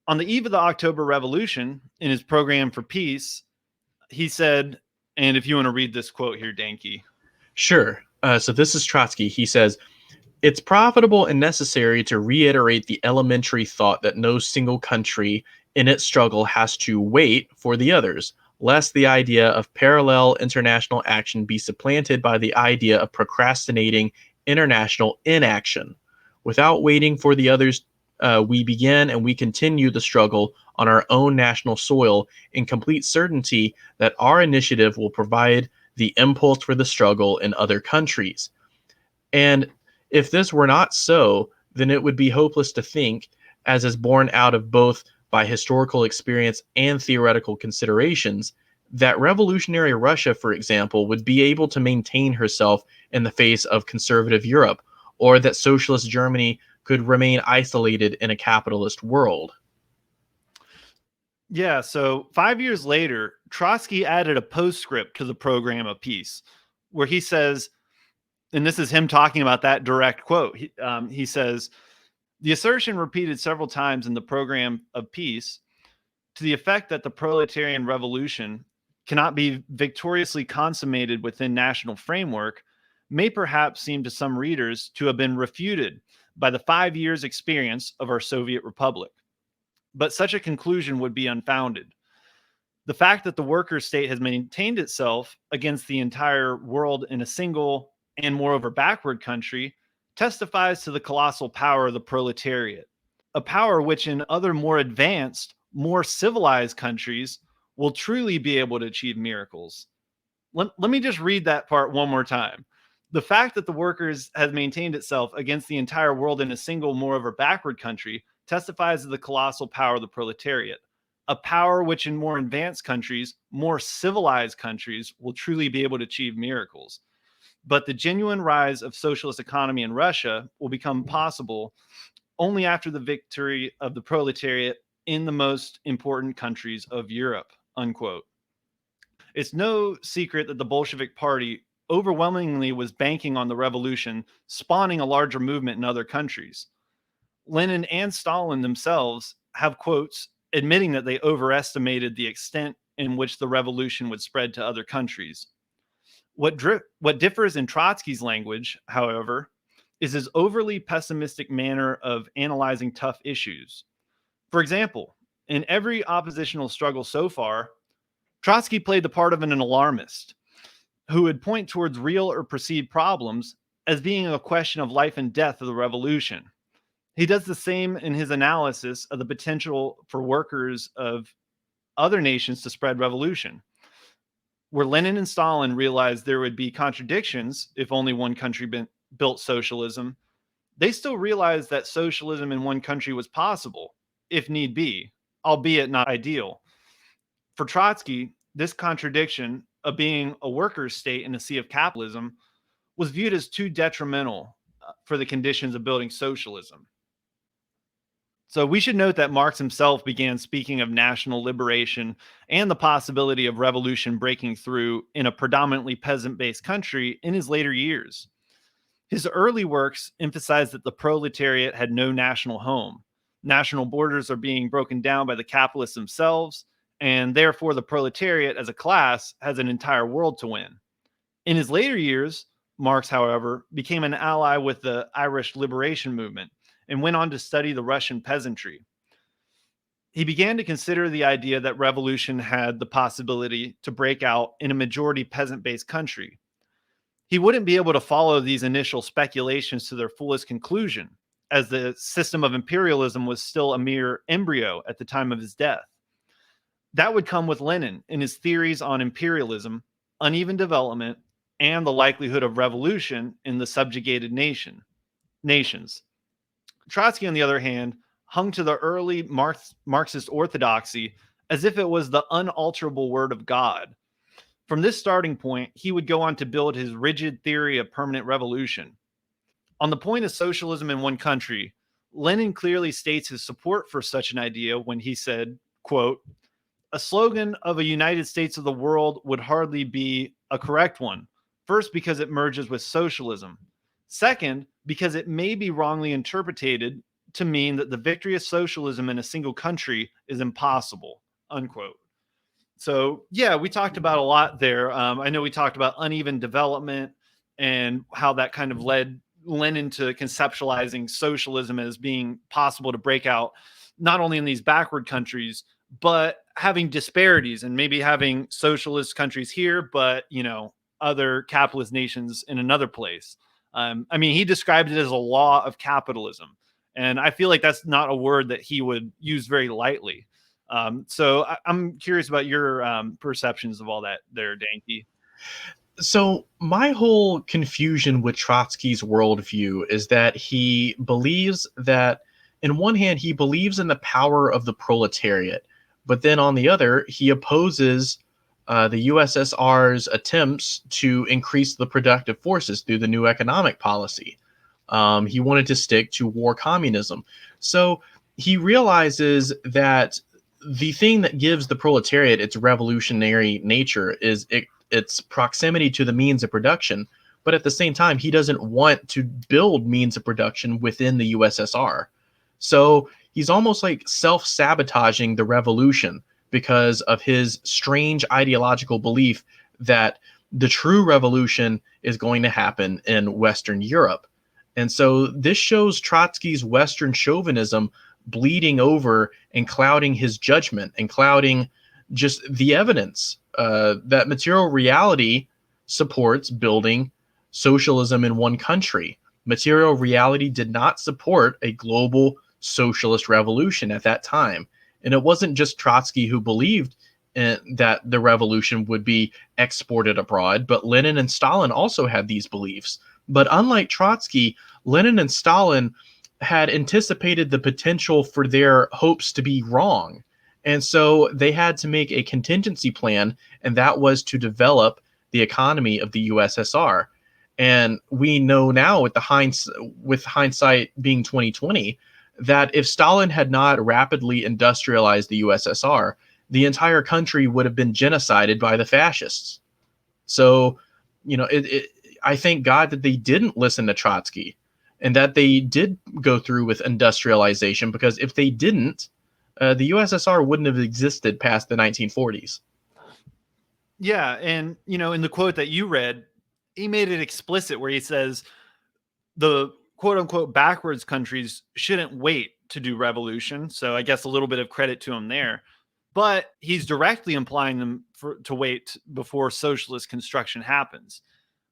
On the eve of the October Revolution, in his program for peace, he said, and if you want to read this quote here, Danke. Sure. So this is Trotsky. He says, it's profitable and necessary to reiterate the elementary thought that no single country in its struggle has to wait for the others, lest the idea of parallel international action be supplanted by the idea of procrastinating international inaction. Without waiting for the others, we begin and we continue the struggle on our own national soil in complete certainty that our initiative will provide the impulse for the struggle in other countries. And if this were not so, then it would be hopeless to think, as is borne out of both by historical experience and theoretical considerations, that revolutionary Russia, for example, would be able to maintain herself in the face of conservative Europe, or that socialist Germany could remain isolated in a capitalist world. Yeah, so 5 years later, Trotsky added a postscript to the program of peace where he says, and this is him talking about that direct quote. He says, the assertion repeated several times in the program of peace to the effect that the proletarian revolution cannot be victoriously consummated within national framework may perhaps seem to some readers to have been refuted by the 5 years experience of our Soviet Republic. But such a conclusion would be unfounded. The fact that the worker state has maintained itself against the entire world in a single and moreover backward country testifies to the colossal power of the proletariat, a power which in other more advanced, more civilized countries will truly be able to achieve miracles. Let me just read that part one more time. The fact that the workers has maintained itself against the entire world in a single, moreover backward country testifies to the colossal power of the proletariat, a power which in more advanced countries, more civilized countries, will truly be able to achieve miracles. But the genuine rise of socialist economy in Russia will become possible only after the victory of the proletariat in the most important countries of Europe, unquote. It's no secret that the Bolshevik Party overwhelmingly was banking on the revolution, spawning a larger movement in other countries. Lenin and Stalin themselves have quotes admitting that they overestimated the extent in which the revolution would spread to other countries. What differs in Trotsky's language, however, is his overly pessimistic manner of analyzing tough issues. For example, in every oppositional struggle so far, Trotsky played the part of an alarmist who would point towards real or perceived problems as being a question of life and death of the revolution. He does the same in his analysis of the potential for workers of other nations to spread revolution. Where Lenin and Stalin realized there would be contradictions if only one country built socialism, they still realized that socialism in one country was possible, if need be, albeit not ideal. For Trotsky, this contradiction of being a workers' state in a sea of capitalism was viewed as too detrimental for the conditions of building socialism. So we should note that Marx himself began speaking of national liberation and the possibility of revolution breaking through in a predominantly peasant based country in his later years. His early works emphasized that the proletariat had no national home. National borders are being broken down by the capitalists themselves, and therefore the proletariat as a class has an entire world to win. In his later years, Marx, however, became an ally with the Irish liberation movement and went on to study the Russian peasantry. He began to consider the idea that revolution had the possibility to break out in a majority peasant based country. He wouldn't be able to follow these initial speculations to their fullest conclusion, as the system of imperialism was still a mere embryo at the time of his death. That would come with Lenin and his theories on imperialism, uneven development, and the likelihood of revolution in the subjugated nations. Trotsky, on the other hand, hung to the early Marxist orthodoxy as if it was the unalterable word of God. From this starting point, he would go on to build his rigid theory of permanent revolution. On the point of socialism in one country, Lenin clearly states his support for such an idea when he said, quote, "A slogan of a United States of the world would hardly be a correct one. First, because it merges with socialism. Second, because it may be wrongly interpreted to mean that the victory of socialism in a single country is impossible." Unquote. So, yeah, we talked about a lot there. I know we talked about uneven development and how that kind of led Lenin to conceptualizing socialism as being possible to break out, not only in these backward countries, but having disparities and maybe having socialist countries here, but, other capitalist nations in another place. I mean, he described it as a law of capitalism. And I feel like that's not a word that he would use very lightly. So I'm curious about your perceptions of all that there, Danke. So my whole confusion with Trotsky's worldview is that he believes that, in one hand, he believes in the power of the proletariat, but then on the other, he opposes the USSR's attempts to increase the productive forces through the new economic policy. He wanted to stick to war communism. So he realizes that the thing that gives the proletariat its revolutionary nature is its proximity to the means of production. But at the same time, he doesn't want to build means of production within the USSR. So he's almost like self-sabotaging the revolution because of his strange ideological belief that the true revolution is going to happen in Western Europe. And so this shows Trotsky's Western chauvinism bleeding over and clouding his judgment and clouding just the evidence that material reality supports building socialism in one country. Material reality did not support a global socialist revolution at that time. And it wasn't just Trotsky who believed that the revolution would be exported abroad, but Lenin and Stalin also had these beliefs. But unlike Trotsky, Lenin and Stalin had anticipated the potential for their hopes to be wrong. And so they had to make a contingency plan, and that was to develop the economy of the USSR. And we know now, with hindsight being 2020, that if Stalin had not rapidly industrialized the USSR, the entire country would have been genocided by the fascists. So, I thank God that they didn't listen to Trotsky and that they did go through with industrialization, because if they didn't, the USSR wouldn't have existed past the 1940s. Yeah. And, in the quote that you read, he made it explicit where he says the quote unquote backwards countries shouldn't wait to do revolution. So I guess a little bit of credit to him there. But he's directly implying them to wait before socialist construction happens.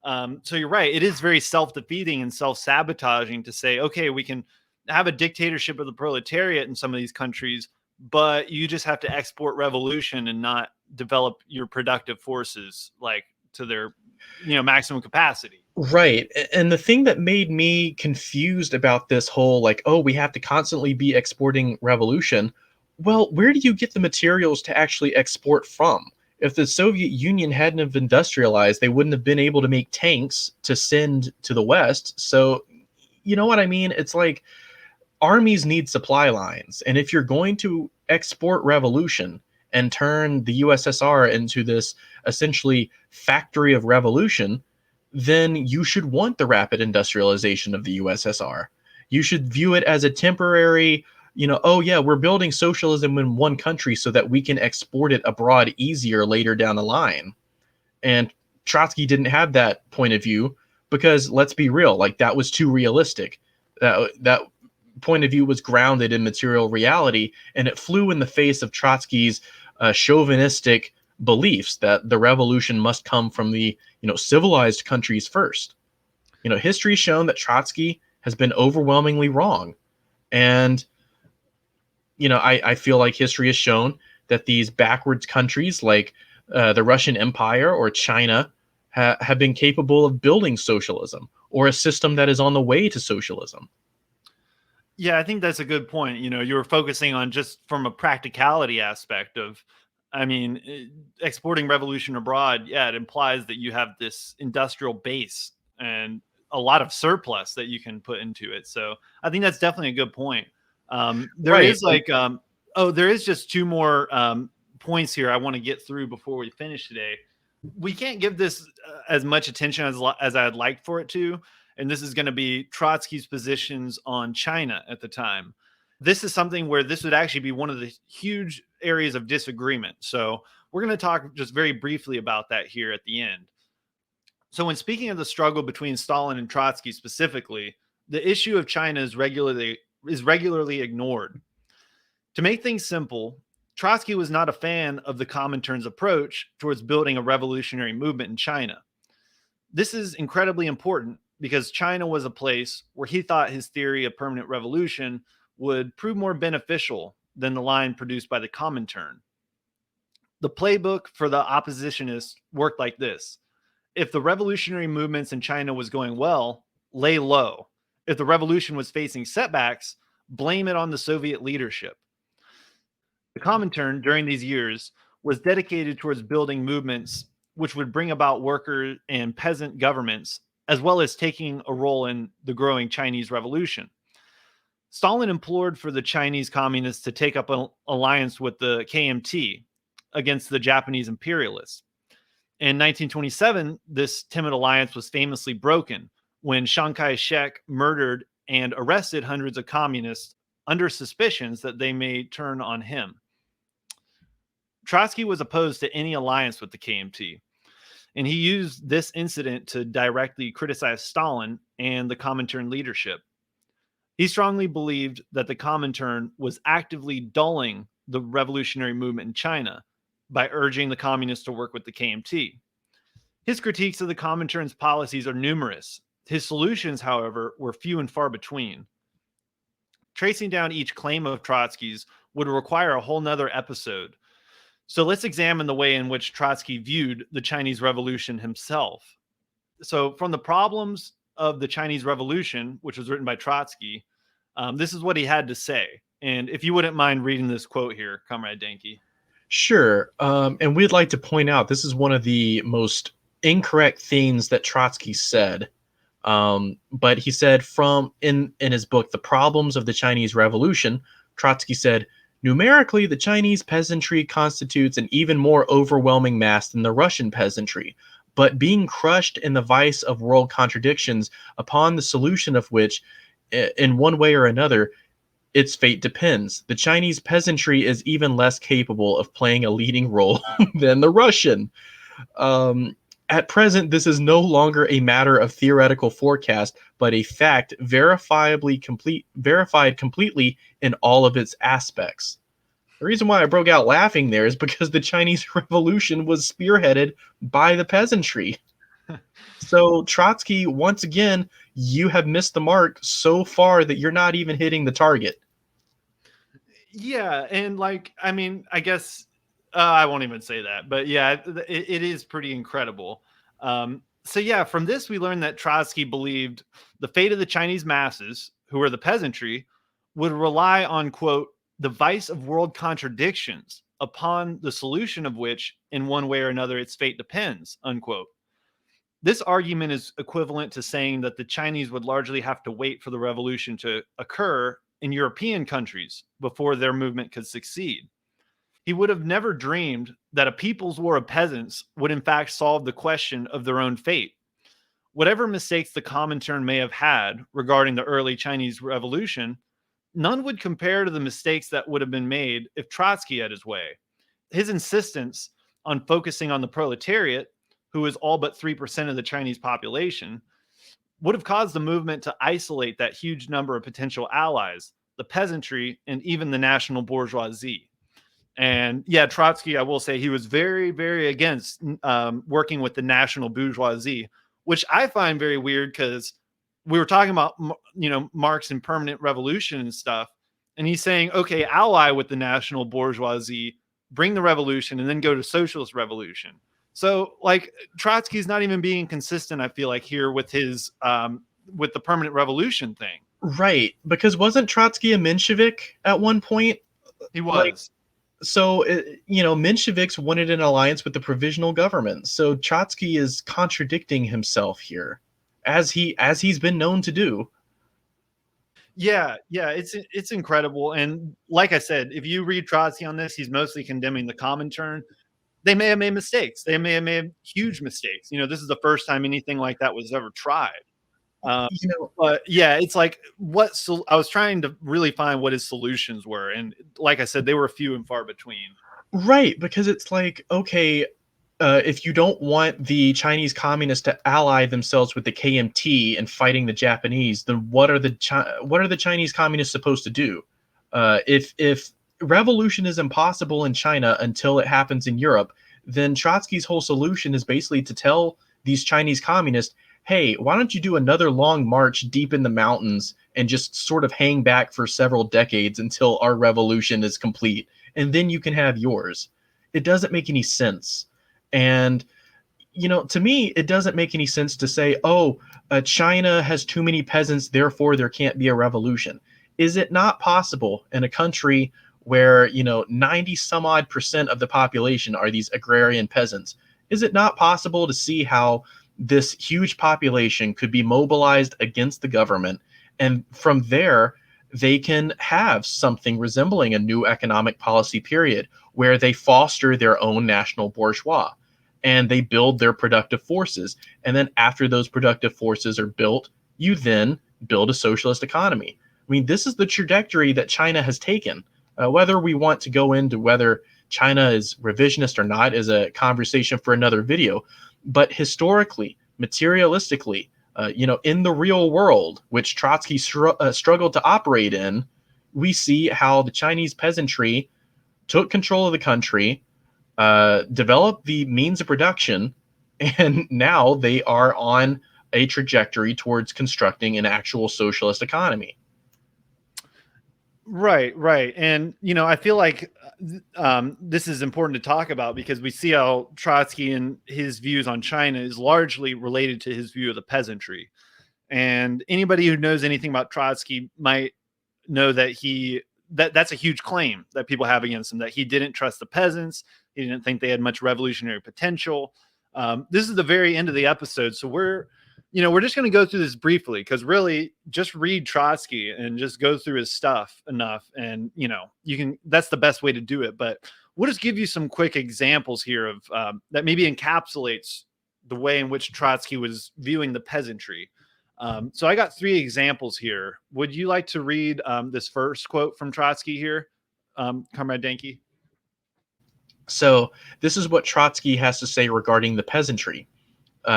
So you're right. It is very self-defeating and self-sabotaging to say, okay, we can have a dictatorship of the proletariat in some of these countries, but you just have to export revolution and not develop your productive forces like to their maximum capacity. Right. And the thing that made me confused about this whole, like, oh, we have to constantly be exporting revolution. Well, where do you get the materials to actually export from? If the Soviet Union hadn't have industrialized, they wouldn't have been able to make tanks to send to the West. So, you know what I mean? It's like armies need supply lines. And if you're going to export revolution and turn the USSR into this essentially factory of revolution, then you should want the rapid industrialization of the USSR. You should view it as a temporary, oh yeah, we're building socialism in one country so that we can export it abroad easier later down the line. And Trotsky didn't have that point of view because let's be real, like that was too realistic. That point of view was grounded in material reality, and it flew in the face of Trotsky's chauvinistic beliefs that the revolution must come from the civilized countries first. History has shown that Trotsky has been overwhelmingly wrong, and I feel like history has shown that these backwards countries like the Russian Empire or China have been capable of building socialism or a system that is on the way to socialism. Yeah, I think that's a good point. You were focusing on just from a practicality aspect of, I mean, exporting revolution abroad. Yeah, it implies that you have this industrial base and a lot of surplus that you can put into it. So I think that's definitely a good point. There Right. is there is just two more points here I want to get through before we finish today. We can't give this as much attention as I'd like for it to. And this is going to be Trotsky's positions on China at the time. This is something where this would actually be one of the huge areas of disagreement. So we're going to talk just very briefly about that here at the end. So when speaking of the struggle between Stalin and Trotsky specifically, the issue of China is regularly ignored. To make things simple, Trotsky was not a fan of the Comintern's approach towards building a revolutionary movement in China. This is incredibly important because China was a place where he thought his theory of permanent revolution would prove more beneficial than the line produced by the Comintern. The playbook for the oppositionists worked like this. If the revolutionary movements in China was going well, lay low. If the revolution was facing setbacks, blame it on the Soviet leadership. The Comintern during these years was dedicated towards building movements which would bring about worker and peasant governments, as well as taking a role in the growing Chinese revolution. Stalin implored for the Chinese communists to take up an alliance with the KMT against the Japanese imperialists. In 1927, this timid alliance was famously broken when Chiang Kai-shek murdered and arrested hundreds of communists under suspicions that they may turn on him. Trotsky was opposed to any alliance with the KMT, and he used this incident to directly criticize Stalin and the Comintern leadership. He strongly believed that the Comintern was actively dulling the revolutionary movement in China by urging the communists to work with the KMT. His critiques of the Comintern's policies are numerous. His solutions, however, were few and far between. Tracing down each claim of Trotsky's would require a whole nother episode. So let's examine the way in which Trotsky viewed the Chinese Revolution himself. So, from the problems of the Chinese Revolution, which was written by Trotsky, this is what he had to say. And if you wouldn't mind reading this quote here, Comrade Danke. Sure. And we'd like to point out this is one of the most incorrect things that Trotsky said. But he said in his book, The Problems of the Chinese Revolution, Trotsky said, numerically, the Chinese peasantry constitutes an even more overwhelming mass than the Russian peasantry, but being crushed in the vice of world contradictions, upon the solution of which, in one way or another, its fate depends. The Chinese peasantry is even less capable of playing a leading role than the Russian. At present, this is no longer a matter of theoretical forecast, but a fact verified completely in all of its aspects. The reason why I broke out laughing there is because the Chinese Revolution was spearheaded by the peasantry. So Trotsky, once again, you have missed the mark so far that you're not even hitting the target. Yeah, and like, I mean, I guess I won't even say that, but yeah, it is pretty incredible. So yeah, from this we learned that Trotsky believed the fate of the Chinese masses, who were the peasantry, would rely on quote the vice of world contradictions, upon the solution of which, in one way or another, its fate depends. Unquote. This argument is equivalent to saying that the Chinese would largely have to wait for the revolution to occur in European countries before their movement could succeed. He would have never dreamed that a people's war of peasants would, in fact, solve the question of their own fate. Whatever mistakes the Comintern may have had regarding the early Chinese revolution, none would compare to the mistakes that would have been made if Trotsky had his way. His insistence on focusing on the proletariat, who is all but 3% of the Chinese population, would have caused the movement to isolate that huge number of potential allies, the peasantry, and even the national bourgeoisie. And yeah, Trotsky, I will say, he was very, very against working with the national bourgeoisie, which I find very weird because we were talking about, Marx and permanent revolution and stuff. And he's saying, okay, ally with the national bourgeoisie, bring the revolution, and then go to socialist revolution. So like Trotsky's not even being consistent, I feel like, here with the permanent revolution thing. Right, because wasn't Trotsky a Menshevik at one point? He Like, was. so Mensheviks wanted an alliance with the provisional government. So Trotsky is contradicting himself here, as he's been known to do. Yeah, yeah, it's incredible. And like I said, if you read Trotsky on this, he's mostly condemning the Comintern. They may have made mistakes. They may have made huge mistakes. This is the first time anything like that was ever tried. Um, You know, but yeah, it's like I was trying to really find what his solutions were, and like I said, they were few and far between. right, because it's like, okay, if you don't want the Chinese communists to ally themselves with the KMT and fighting the Japanese, then what are the Chinese communists supposed to do? If revolution is impossible in China until it happens in Europe, then Trotsky's whole solution is basically to tell these Chinese communists, hey, why don't you do another long march deep in the mountains and just sort of hang back for several decades until our revolution is complete, and then you can have yours. It doesn't make any sense. And to me, it doesn't make any sense to say, oh, China has too many peasants, therefore there can't be a revolution. Is it not possible in a country where, 90 some odd percent of the population are these agrarian peasants? Is it not possible to see how this huge population could be mobilized against the government? And from there, they can have something resembling a new economic policy period where they foster their own national bourgeois and they build their productive forces. And then after those productive forces are built, you then build a socialist economy. I mean, this is the trajectory that China has taken. Whether we want to go into whether China is revisionist or not is a conversation for another video. But historically, materialistically, in the real world, which Trotsky struggled to operate in, we see how the Chinese peasantry took control of the country, developed the means of production, and now they are on a trajectory towards constructing an actual socialist economy. Right, right. And, I feel like this is important to talk about because we see how Trotsky and his views on China is largely related to his view of the peasantry. And anybody who knows anything about Trotsky might know that that's a huge claim that people have against him, that he didn't trust the peasants. He didn't think they had much revolutionary potential. This is the very end of the episode. So we're just going to go through this briefly because really just read Trotsky and just go through his stuff enough. And, that's the best way to do it. But we'll just give you some quick examples here of that maybe encapsulates the way in which Trotsky was viewing the peasantry. So I got 3 examples here. Would you like to read this first quote from Trotsky here, Comrade Danke? So, this is what Trotsky has to say regarding the peasantry.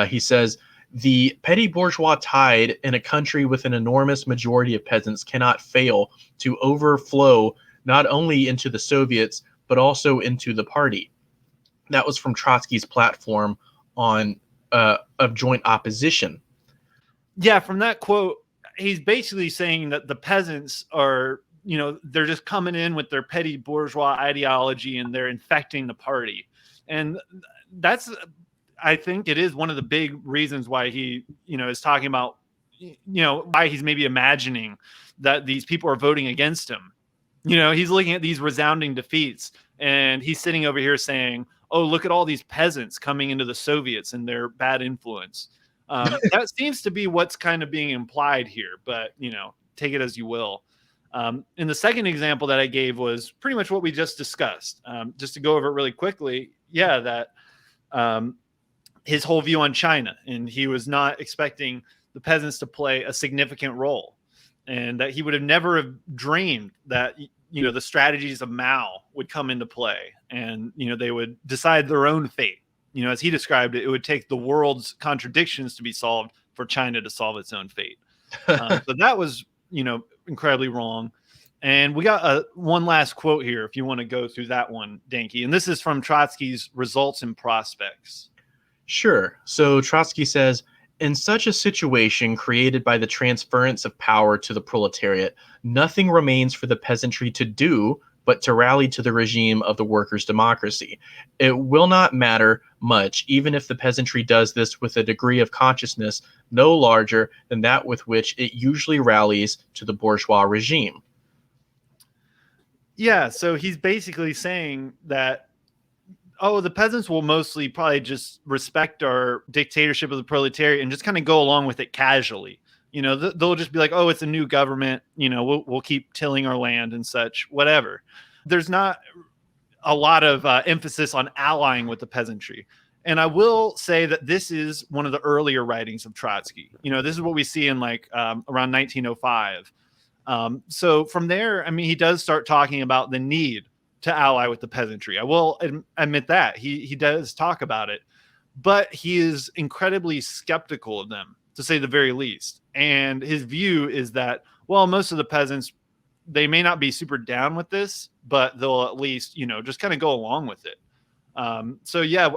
He says, the petty bourgeois tide in a country with an enormous majority of peasants cannot fail to overflow not only into the Soviets, but also into the party. That was from Trotsky's platform on of joint opposition. Yeah, from that quote, he's basically saying that the peasants are, they're just coming in with their petty bourgeois ideology and they're infecting the party. And that's, I think it is one of the big reasons why he, is talking about, why he's maybe imagining that these people are voting against him. He's looking at these resounding defeats and he's sitting over here saying, oh, look at all these peasants coming into the Soviets and their bad influence. That seems to be what's kind of being implied here, but, take it as you will. And the second example that I gave was pretty much what we just discussed. Just to go over it really quickly, that his whole view on China, and he was not expecting the peasants to play a significant role, and that he would have never have dreamed that the strategies of Mao would come into play, and they would decide their own fate. As he described it, it would take the world's contradictions to be solved for China to solve its own fate. So that was incredibly wrong. And we got one last quote here, if you want to go through that one, Danke. And this is from Trotsky's Results and Prospects. Sure. So Trotsky says, in such a situation created by the transference of power to the proletariat, nothing remains for the peasantry to do but to rally to the regime of the workers' democracy. It will not matter much, even if the peasantry does this with a degree of consciousness no larger than that with which it usually rallies to the bourgeois regime. Yeah, so he's basically saying that, the peasants will mostly probably just respect our dictatorship of the proletariat and just kind of go along with it casually. They'll just be like, oh, it's a new government. We'll keep tilling our land and such, whatever. There's not a lot of emphasis on allying with the peasantry. And I will say that this is one of the earlier writings of Trotsky. This is what we see in around 1905. So from there, he does start talking about the need to ally with the peasantry. I will admit that he does talk about it, but he is incredibly skeptical of them, to say the very least. And his view is that, well, most of the peasants, they may not be super down with this, but they'll at least, just kind of go along with it. So yeah,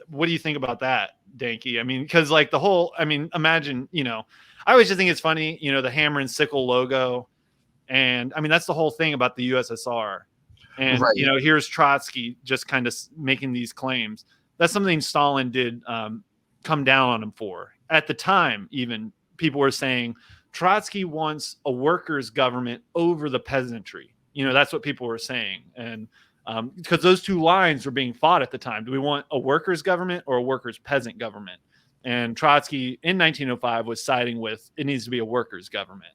what do you think about that, Danke? Because the whole, imagine, I always just think it's funny, the hammer and sickle logo. And that's the whole thing about the USSR. And, Right. Here's Trotsky just kind of making these claims. That's something Stalin did come down on him for. At the time, even people were saying Trotsky wants a workers' government over the peasantry. That's what people were saying. And because those two lines were being fought at the time. Do we want a workers' government or a workers' peasant government? And Trotsky in 1905 was siding with it needs to be a workers' government.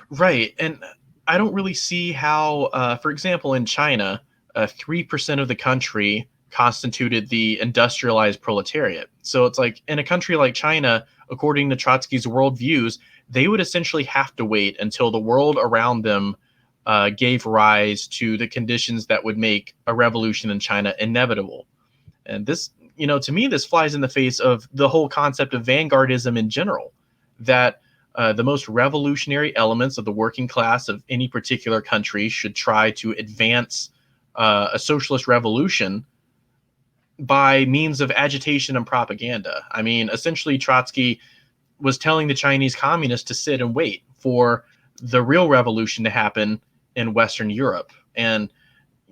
Right. And I don't really see how, for example, in China, 3% of the country constituted the industrialized proletariat. So it's like in a country like China, according to Trotsky's worldviews, they would essentially have to wait until the world around them gave rise to the conditions that would make a revolution in China inevitable. And this, to me, this flies in the face of the whole concept of vanguardism in general, that the most revolutionary elements of the working class of any particular country should try to advance a socialist revolution by means of agitation and propaganda. Essentially, Trotsky was telling the Chinese communists to sit and wait for the real revolution to happen in Western Europe. And,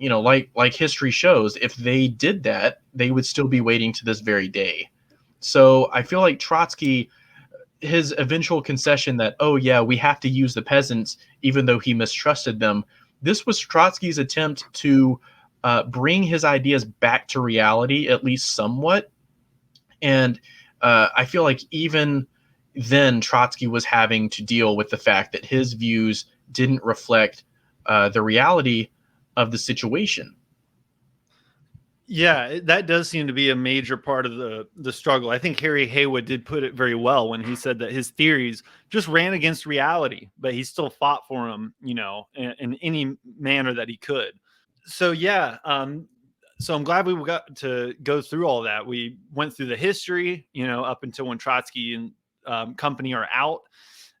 like history shows, if they did that, they would still be waiting to this very day. So I feel like Trotsky, his eventual concession that, oh yeah, we have to use the peasants, even though he mistrusted them, this was Trotsky's attempt to bring his ideas back to reality, at least somewhat. And I feel like even then Trotsky was having to deal with the fact that his views didn't reflect the reality of the situation. Yeah, that does seem to be a major part of the struggle. I think Harry Haywood did put it very well when he said that his theories just ran against reality, but he still fought for them, in any manner that he could. So yeah, so I'm glad we got to go through all that. We went through the history, up until when Trotsky and company are out,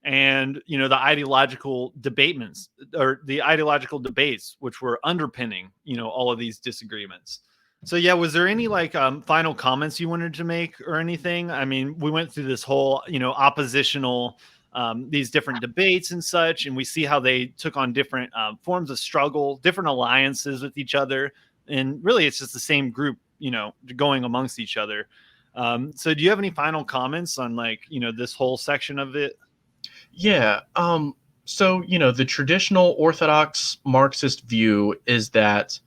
and the ideological debatements or the ideological debates, which were underpinning, all of these disagreements. So yeah, was there any final comments you wanted to make or anything? We went through this whole, oppositional these different debates and such, and we see how they took on different forms of struggle, different alliances with each other, and really it's just the same group, going amongst each other. So do you have any final comments on this whole section of it? Yeah. So, the traditional Orthodox Marxist view is that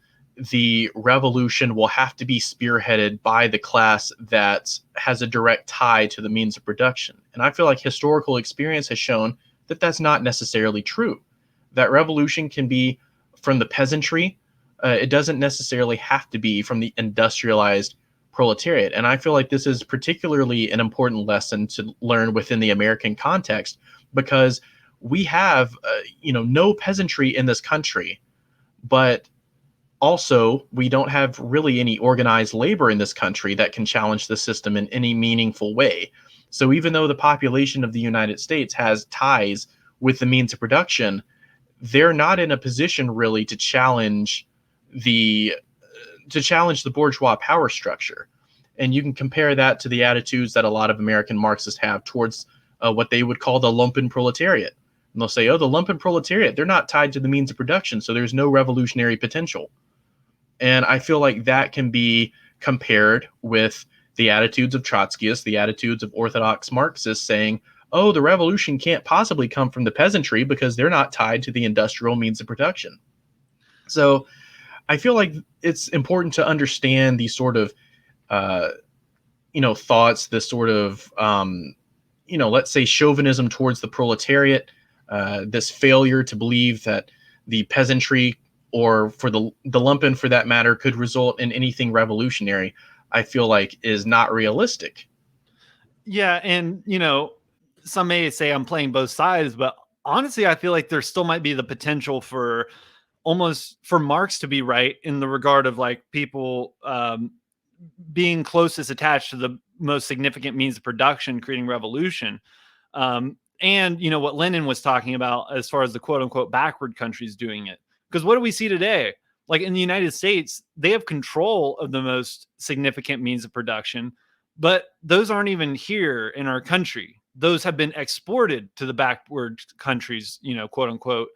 the revolution will have to be spearheaded by the class that has a direct tie to the means of production. And I feel like historical experience has shown that that's not necessarily true. That revolution can be from the peasantry. It doesn't necessarily have to be from the industrialized proletariat. And I feel like this is particularly an important lesson to learn within the American context, because we have, no peasantry in this country, but also we don't have really any organized labor in this country that can challenge the system in any meaningful way. So even though the population of the United States has ties with the means of production, they're not in a position really the to challenge the bourgeois power structure. And you can compare that to the attitudes that a lot of American Marxists have towards what they would call the lumpen proletariat. And they'll say, oh, the lumpen proletariat, they're not tied to the means of production, so there's no revolutionary potential. And I feel like that can be compared with the attitudes of Trotskyists, the attitudes of Orthodox Marxists saying, oh, the revolution can't possibly come from the peasantry because they're not tied to the industrial means of production. So I feel like it's important to understand these sort of, thoughts, this sort of, let's say chauvinism towards the proletariat, this failure to believe that the peasantry, or for the lumpen for that matter, could result in anything revolutionary, I feel like is not realistic. Yeah, and some may say I'm playing both sides, but honestly, I feel like there still might be the potential for almost for Marx to be right in the regard of like people being closest attached to the most significant means of production, creating revolution. And what Lenin was talking about as far as the quote unquote backward countries doing it. Because what do we see today? Like in the United States, they have control of the most significant means of production, but those aren't even here in our country. Those have been exported to the backward countries, quote unquote,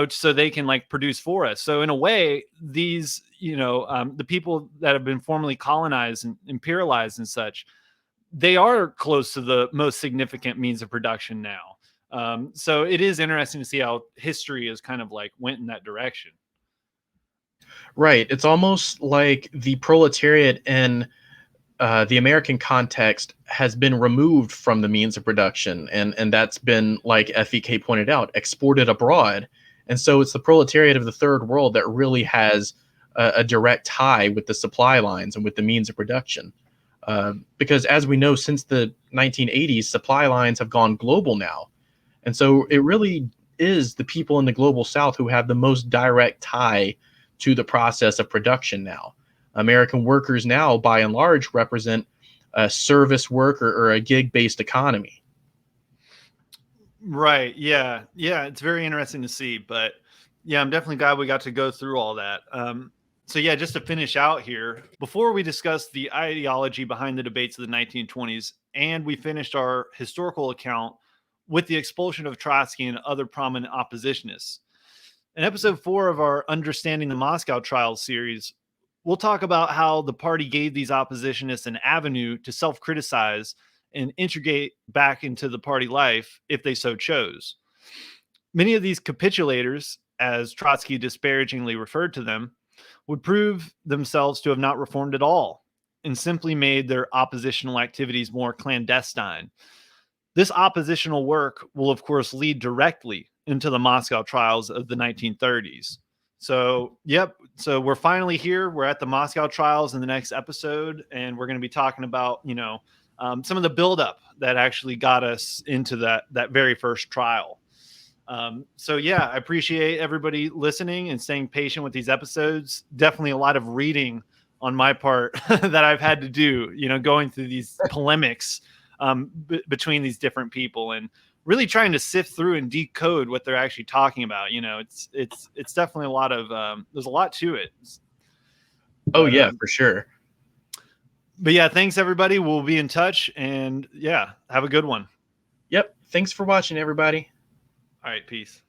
so they can like produce for us. So in a way, these, the people that have been formerly colonized and imperialized and such, they are close to the most significant means of production now. So it is interesting to see how history is kind of like went in that direction. Right. It's almost like the proletariat in the American context has been removed from the means of production, and that's been, like FEK pointed out, exported abroad. And so it's the proletariat of the third world that really has a direct tie with the supply lines and with the means of production. Because as we know, since the 1980s, supply lines have gone global now. And so it really is the people in the global south who have the most direct tie to the process of production now. American workers now, by and large, represent a service work or a gig-based economy. Right. Yeah. Yeah. It's very interesting to see. But yeah, I'm definitely glad we got to go through all that. So yeah, just to finish out here, before we discuss the ideology behind the debates of the 1920s, and we finished our historical account with the expulsion of Trotsky and other prominent oppositionists. In episode 4 of our Understanding the Moscow Trials series, we'll talk about how the party gave these oppositionists an avenue to self-criticize and integrate back into the party life if they so chose. Many of these capitulators, as Trotsky disparagingly referred to them, would prove themselves to have not reformed at all and simply made their oppositional activities more clandestine. This oppositional work will, of course, lead directly into the Moscow trials of the 1930s. So, yep. So we're finally here. We're at the Moscow trials in the next episode, and we're going to be talking about, some of the buildup that actually got us into that very first trial. So yeah, I appreciate everybody listening and staying patient with these episodes. Definitely a lot of reading on my part that I've had to do, going through these polemics between these different people and really trying to sift through and decode what they're actually talking about. It's definitely a lot of there's a lot to it. Oh, But, yeah, for sure. but yeah, thanks everybody. We'll be in touch, and yeah, have a good one. Yep. Thanks for watching, everybody. All right, peace.